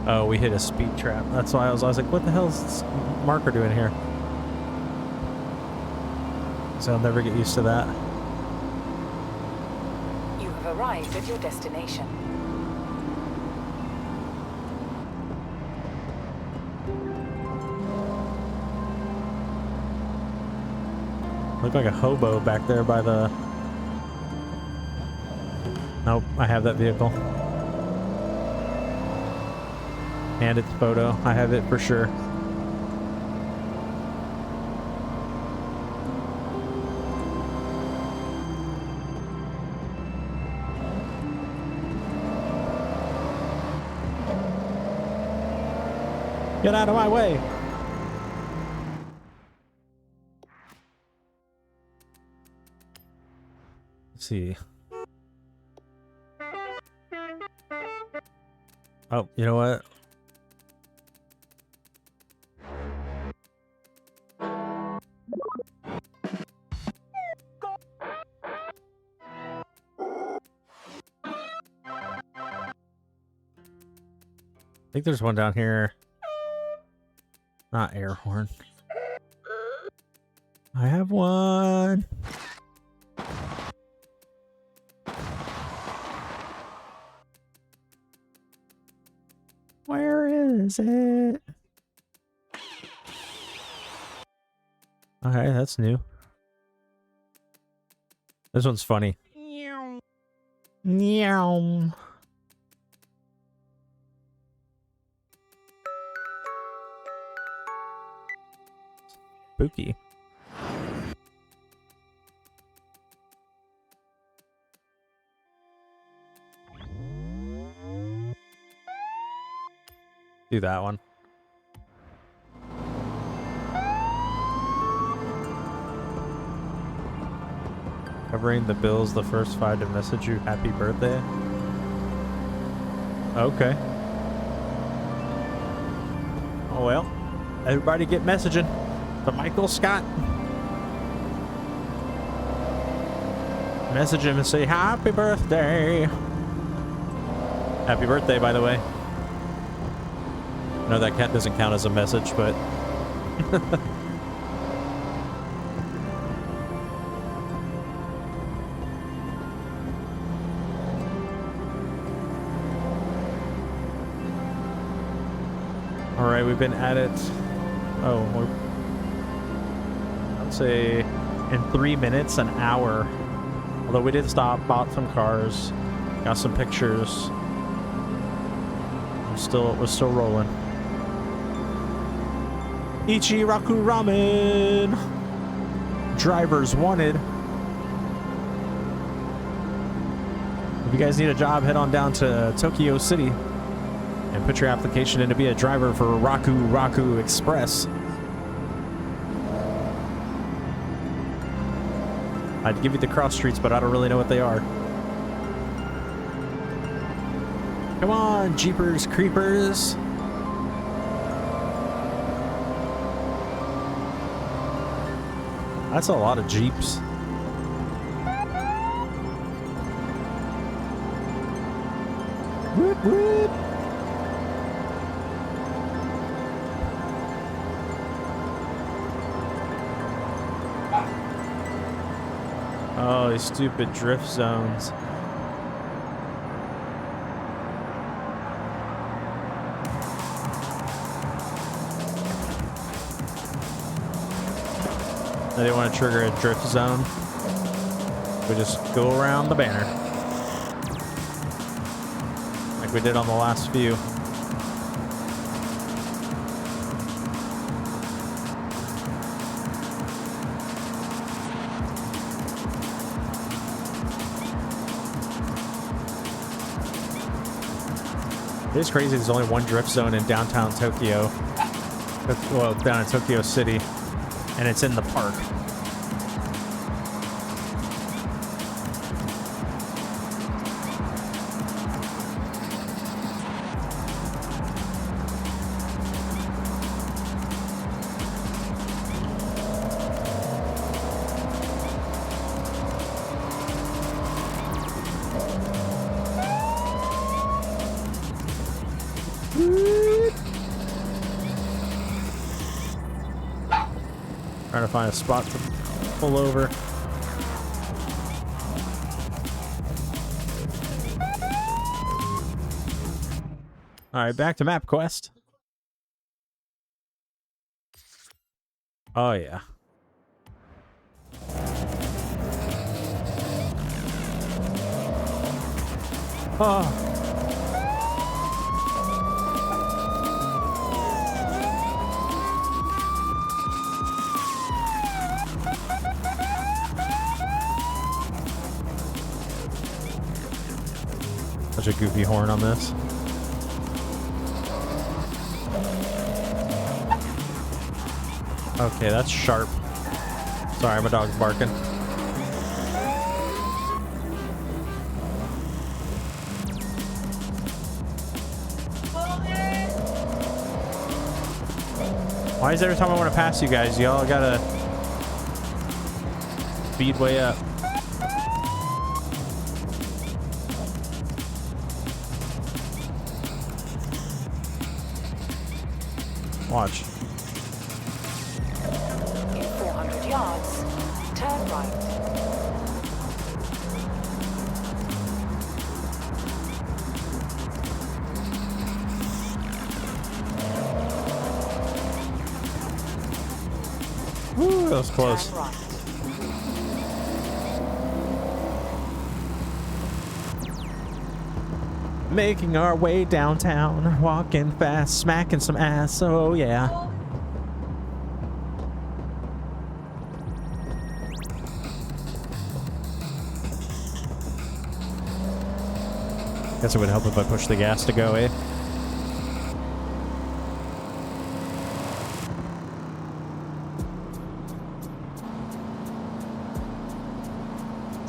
Oh, we hit a speed trap. That's why I was like, what the hell is this marker doing here? So I'll never get used to that. Arrived at your destination. Look like a hobo back there by the... Nope, I have that vehicle. And its photo. I have it for sure. Get out of my way. Let's see. Oh, you know what? I think there's one down here. Not air horn. I have one. Where is it? Okay, that's new. This one's funny. Meow. Spooky. Do that one. Covering the bills, the first 5 to message you happy birthday. Okay. Oh well. Everybody get messaging. To Michael Scott. Message him and say happy birthday. Happy birthday, by the way. I know that doesn't count as a message, but all right, we've been at it. Oh, I'd say in 3 minutes, an hour. Although we did stop, bought some cars, got some pictures. We're still rolling. Ichiraku Ramen. Drivers wanted. If you guys need a job, head on down to Tokyo City and put your application in to be a driver for Raku Express. I'd give you the cross streets, but I don't really know what they are. Come on, Jeepers Creepers. That's a lot of Jeeps. Whoop, whoop. Oh, these stupid drift zones. I didn't want to trigger a drift zone. We just go around the banner. Like we did on the last few. It's crazy. There's only one drift zone in downtown Tokyo. Well, down in Tokyo City. And it's in the park. Trying to find a spot to pull over. All right, back to map quest. Oh yeah. Oh. Such a goofy horn on this. Okay, that's sharp. Sorry, my dog's barking. Why is every time I want to pass you guys, y'all gotta speed way up? Watch. In 400 yards, turn right. Woo, that was close. Turn right. Making our way downtown, walking fast, smacking some ass, oh yeah. Guess it would help if I pushed the gas to go, eh?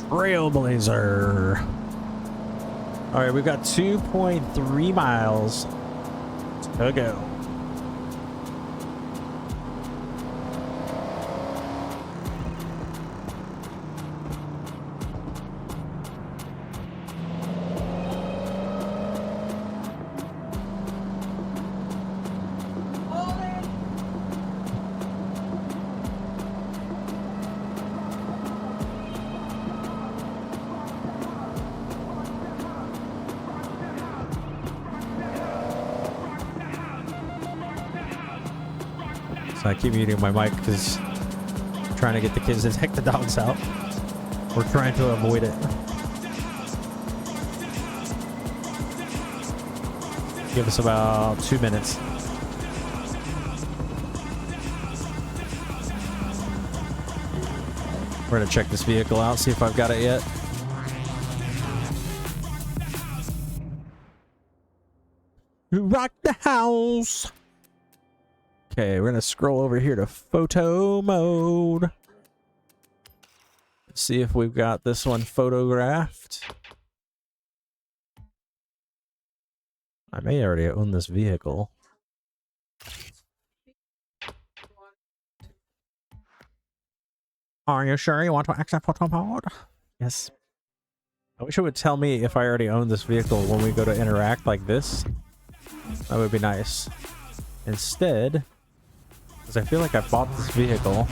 Trailblazer. All right, we've got 2.3 miles to go. I keep muting my mic because I'm trying to get the kids to take the dogs out. We're trying to avoid it. Give us about 2 minutes. We're gonna check this vehicle out, see if I've got it yet. Rock the house. Okay, we're gonna scroll over here to photo mode. See if we've got this one photographed. I may already own this vehicle. Are you sure you want to exit photo mode? Yes. I wish it would tell me if I already own this vehicle when we go to interact like this. That would be nice. Instead, because I feel like I bought this vehicle,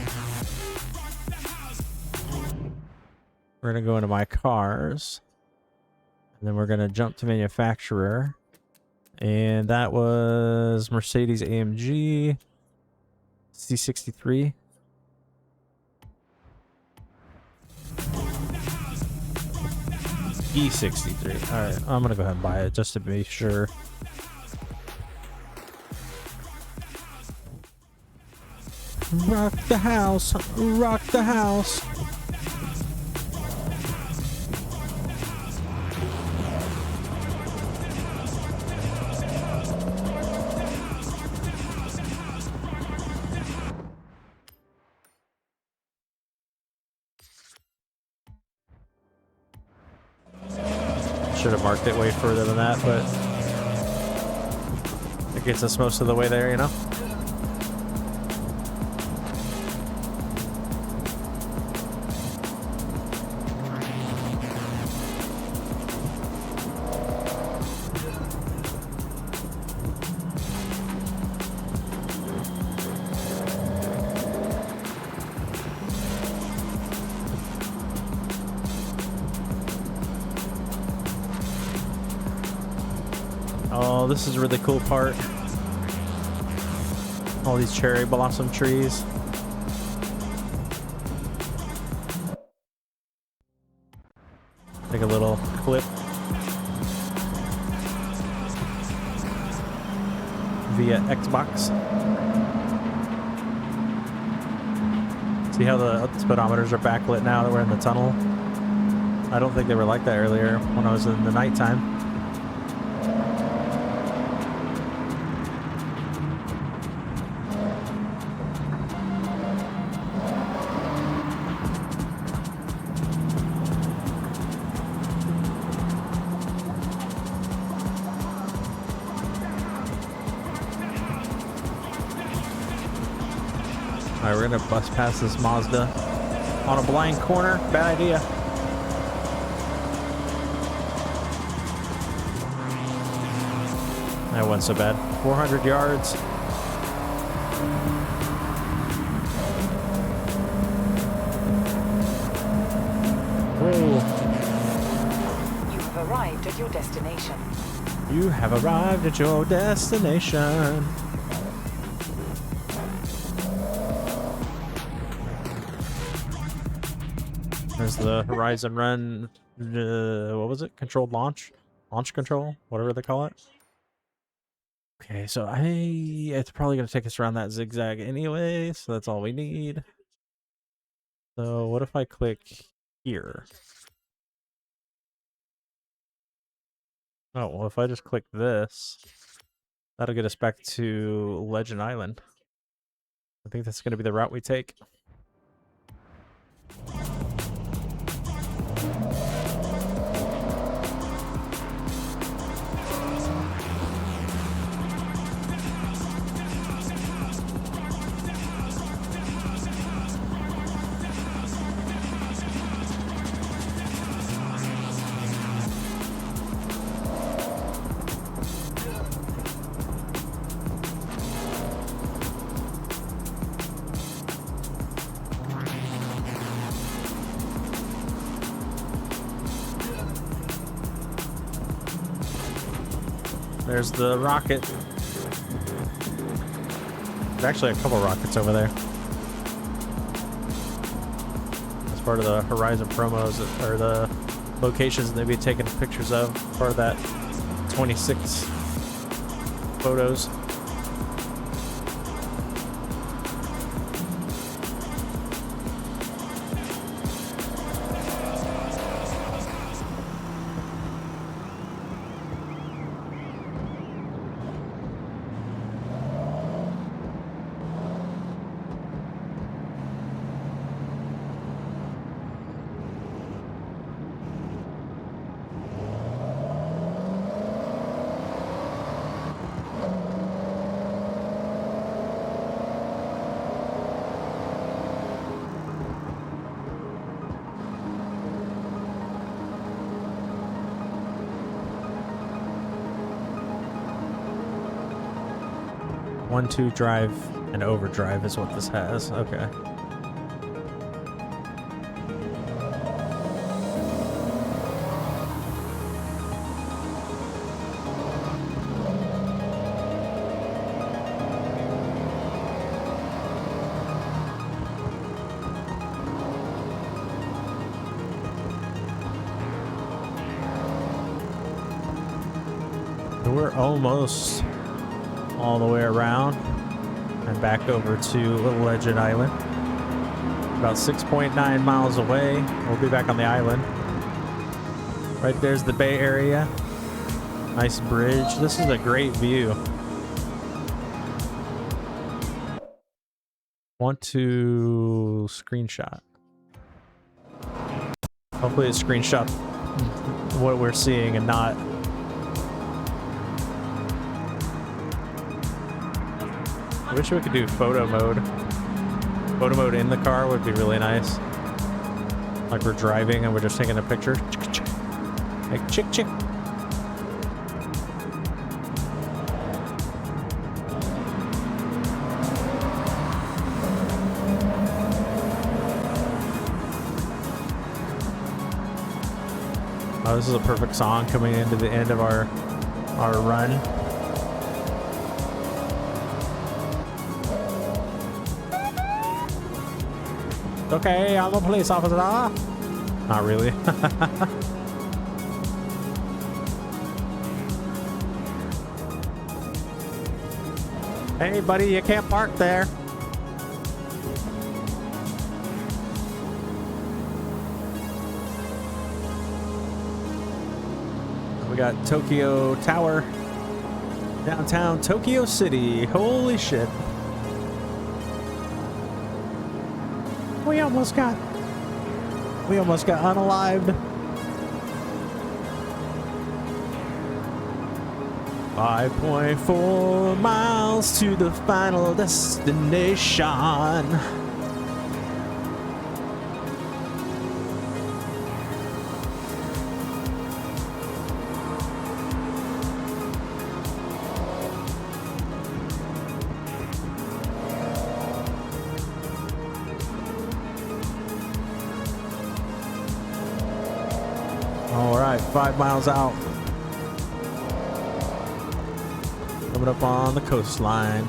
we're going to go into my cars. And then we're going to jump to manufacturer. And that was Mercedes AMG C63. E63. Alright, I'm gonna go ahead and buy it just to be sure. Rock the house! Rock the house! Should have marked it way further than that, but it gets us most of the way there, you know? Oh, this is a really cool part. All these cherry blossom trees. Take a little clip. Via Xbox. See how the speedometers are backlit now that we're in the tunnel? I don't think they were like that earlier when I was in the nighttime. Alright, we're gonna bust past this Mazda on a blind corner. Bad idea. That wasn't so bad. 400 yards. Whoa. You have arrived at your destination. You have arrived at your destination. There's the Horizon Run, what was it? Controlled launch? Launch control? Whatever they call it. Okay, so it's probably going to take us around that zigzag anyway, so that's all we need. So what if I click here? Oh, well, if I just click this, that'll get us back to Legend Island. I think that's going to be the route we take. There's the rocket. There's actually a couple rockets over there. As part of the Horizon promos, or the locations they'd be taking pictures of, part of that 26 photos. One, two, drive, and overdrive is what this has. Okay. We're almost all the way around and back over to Little Legend Island. About 6.9 miles away. We'll be back on the island. Right there's the Bay Area. Nice bridge. This is a great view. Want to screenshot. Hopefully it screenshot what we're seeing and not. I wish we could do photo mode. Photo mode in the car would be really nice. Like we're driving and we're just taking a picture. Like chick chick. Oh, this is a perfect song coming into the end of our run. Okay, I'm a police officer. Not really. Hey, buddy, you can't park there. We got Tokyo Tower. Downtown Tokyo City. Holy shit. We almost got unalived. 5.4 miles to the final destination. All right, 5 miles out. Coming up on the coastline.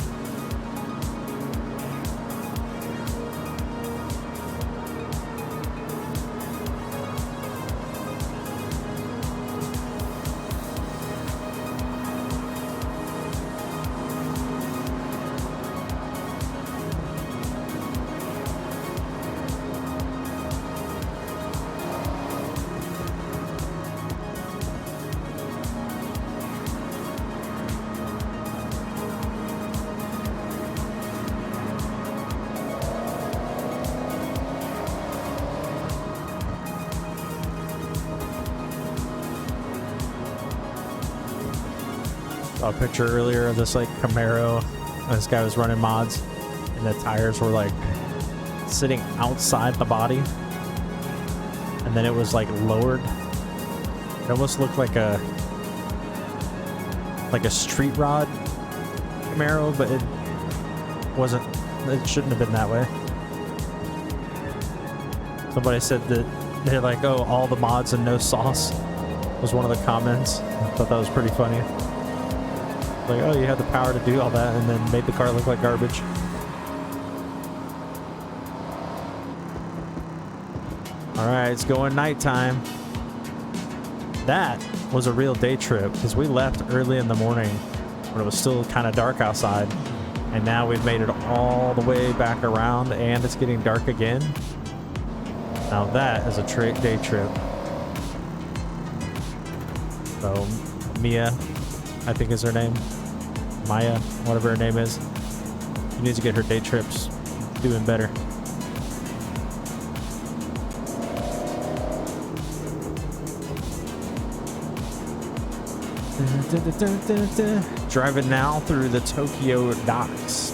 Saw a picture earlier of this like Camaro. This guy was running mods and the tires were like sitting outside the body, and then it was like lowered. It almost looked like a street rod Camaro, but it wasn't. It shouldn't have been that way. Somebody said that they're like, oh, all the mods and no sauce was one of the comments. I thought that was pretty funny. Like, oh, you had the power to do all that and then made the car look like garbage. All right, it's going nighttime. That was a real day trip because we left early in the morning when it was still kind of dark outside. And now we've made it all the way back around and it's getting dark again. Now that is a day trip. So Mia, I think is her name. Maya, whatever her name is. She needs to get her day trips doing better. Driving now through the Tokyo docks.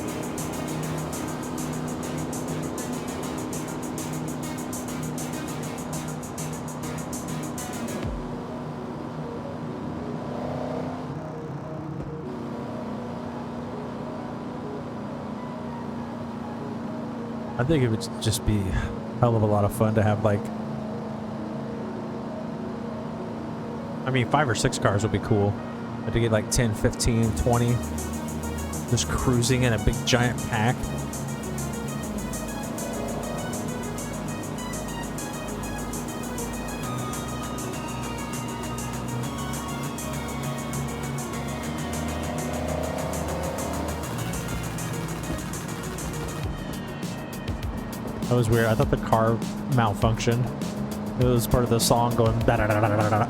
I think it would just be a hell of a lot of fun to have, like, I mean, 5 or 6 cars would be cool. But to get like 10, 15, 20, just cruising in a big giant pack. That was weird. I thought the car malfunctioned. It was part of the song going da da da da da da.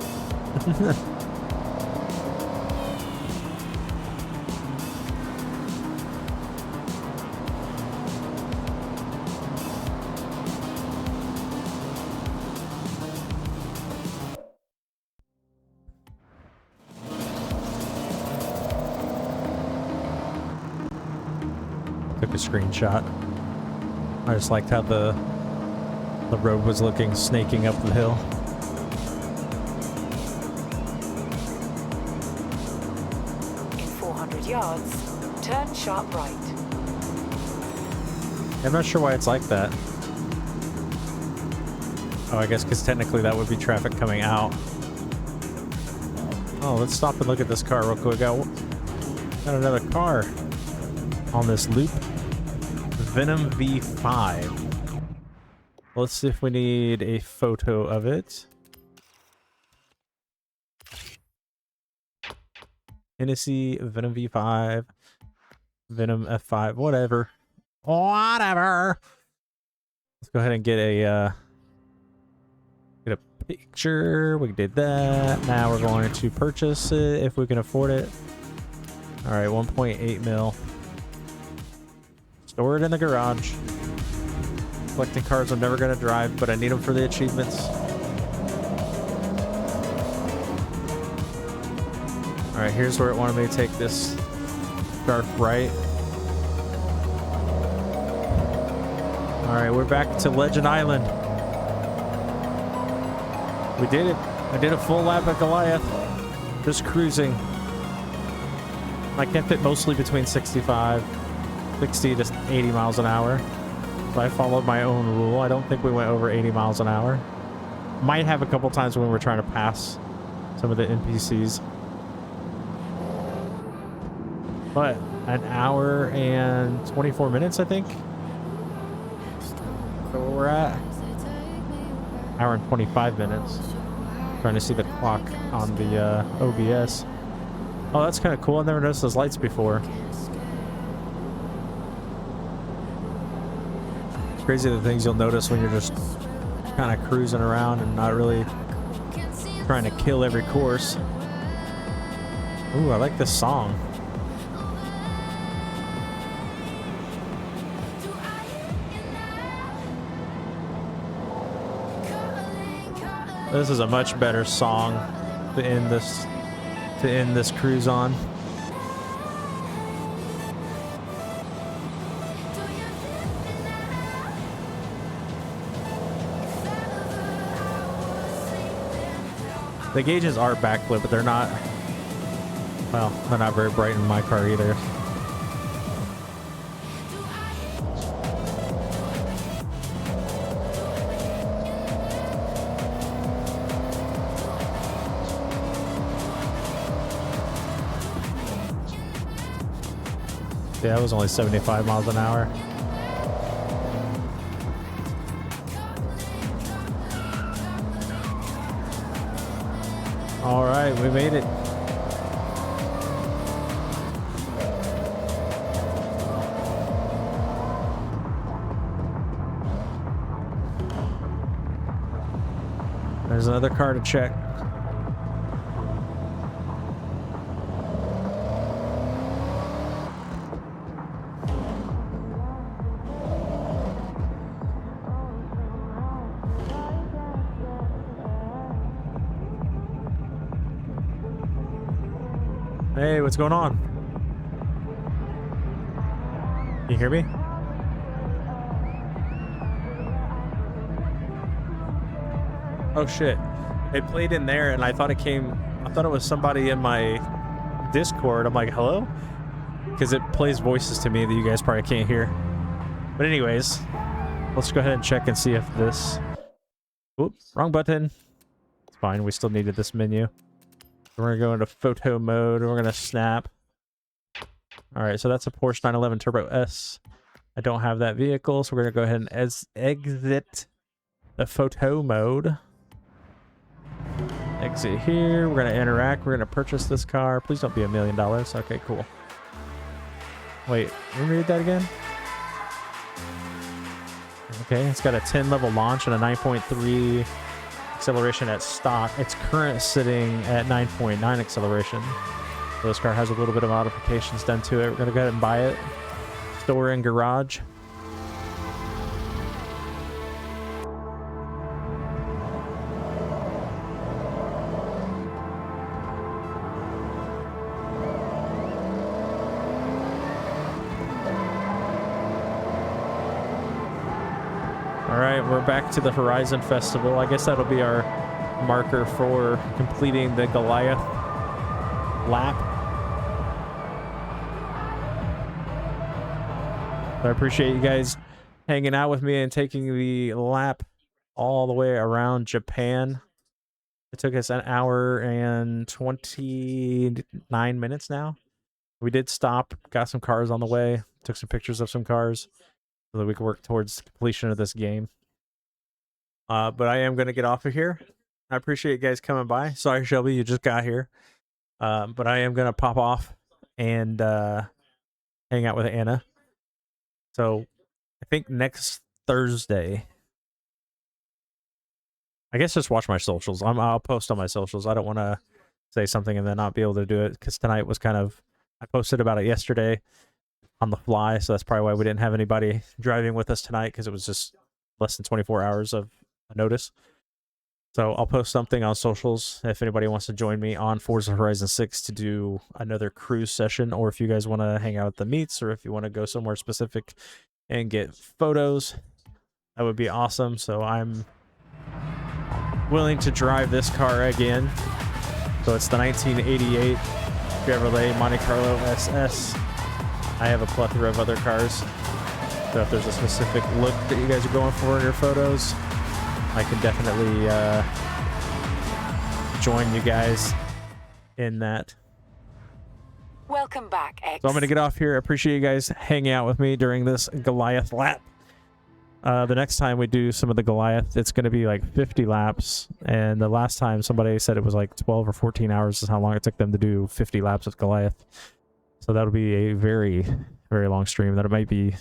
Took a screenshot. I just liked how the road was looking, snaking up the hill. In 400 yards, turn sharp right. I'm not sure why it's like that. Oh, I guess because technically that would be traffic coming out. Oh, let's stop and look at this car real quick. Got another car on this loop. Venom V5. Let's see if we need a photo of it. Hennessy, Venom V5, Venom F5, whatever. Whatever. Let's go ahead and get a picture. We did that. Now we're going to purchase it if we can afford it. All right, 1.8 mil. Store it in the garage. Collecting cars I'm never going to drive, but I need them for the achievements. All right, here's where it wanted me to take this dark right. All right, we're back to Legend Island. We did it. I did a full lap at Goliath. Just cruising. I kept it mostly between 60 to 80 miles an hour. So I followed my own rule. I don't think we went over 80 miles an hour. Might have a couple times when we're trying to pass some of the NPCs. But an hour and 24 minutes, I think. So where we're at. Hour and 25 minutes. Trying to see the clock on the OBS. Oh, that's kind of cool. I've never noticed those lights before. It's crazy the things you'll notice when you're just kind of cruising around and not really trying to kill every course. Ooh, I like this song. This is a much better song to end this cruise on. The gauges are backlit, but they're not, well, they're not very bright in my car either. Yeah, it was only 75 miles an hour. All right, we made it. There's another car to check. Hey, what's going on? Can you hear me? Oh shit. It played in there and I thought it was somebody in my Discord. I'm like, hello? Because it plays voices to me that you guys probably can't hear. But anyways, let's go ahead and check and see if this... Oops, wrong button. It's fine, we still needed this menu. We're gonna go into photo mode and we're gonna snap. Alright, so that's a Porsche 911 Turbo S. I don't have that vehicle, so we're gonna go ahead and exit the photo mode. Exit here. We're gonna interact. We're gonna purchase this car. Please don't be $1 million. Okay, cool. Wait, let me read that again. Okay, it's got a 10 level launch and a 9.3 acceleration at stock. Its current sitting at 9.9 acceleration. So this car has a little bit of modifications done to it. We're gonna go ahead and buy it. Store in garage. Alright, we're back to the Horizon Festival. I guess that'll be our marker for completing the Goliath lap. I appreciate you guys hanging out with me and taking the lap all the way around Japan. It took us an hour and 29 minutes now. We did stop, got some cars on the way, took some pictures of some cars so that we can work towards the completion of this game. But I am going to get off of here. I appreciate you guys coming by. Sorry, Shelby, you just got here. But I am going to pop off and hang out with Anna. So I think next Thursday, I guess just watch my socials. I'll post on my socials. I don't want to say something and then not be able to do it because tonight was kind of, I posted about it yesterday on the fly, so that's probably why we didn't have anybody driving with us tonight because it was just less than 24 hours of a notice. So I'll post something on socials if anybody wants to join me on Forza Horizon 6 to do another cruise session, or if you guys want to hang out at the meets, or if you want to go somewhere specific and get photos, that would be awesome. So I'm willing to drive this car again. So it's the 1988 Chevrolet Monte Carlo SS. I have a plethora of other cars. So if there's a specific look that you guys are going for in your photos, I can definitely join you guys in that. Welcome back, X. So I'm going to get off here. I appreciate you guys hanging out with me during this Goliath lap. The next time we do some of the Goliath, it's going to be like 50 laps. And the last time somebody said it was like 12 or 14 hours is how long it took them to do 50 laps of Goliath. So that'll be a very, very long stream. That might be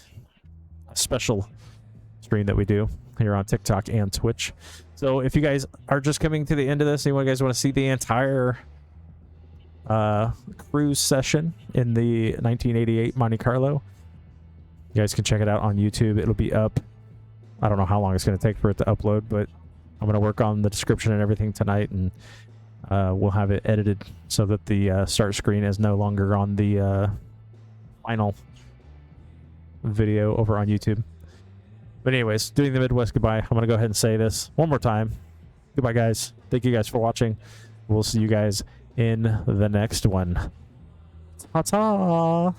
a special stream that we do here on TikTok and Twitch. So if you guys are just coming to the end of this and you guys want to see the entire cruise session in the 1988 Monte Carlo, you guys can check it out on YouTube. It'll be up. I don't know how long it's going to take for it to upload, but I'm going to work on the description and everything tonight, and we'll have it edited so that the start screen is no longer on the final video over on YouTube. But anyways, doing the Midwest goodbye, I'm going to go ahead and say this one more time. Goodbye, guys. Thank you guys for watching. We'll see you guys in the next one. Ta-ta!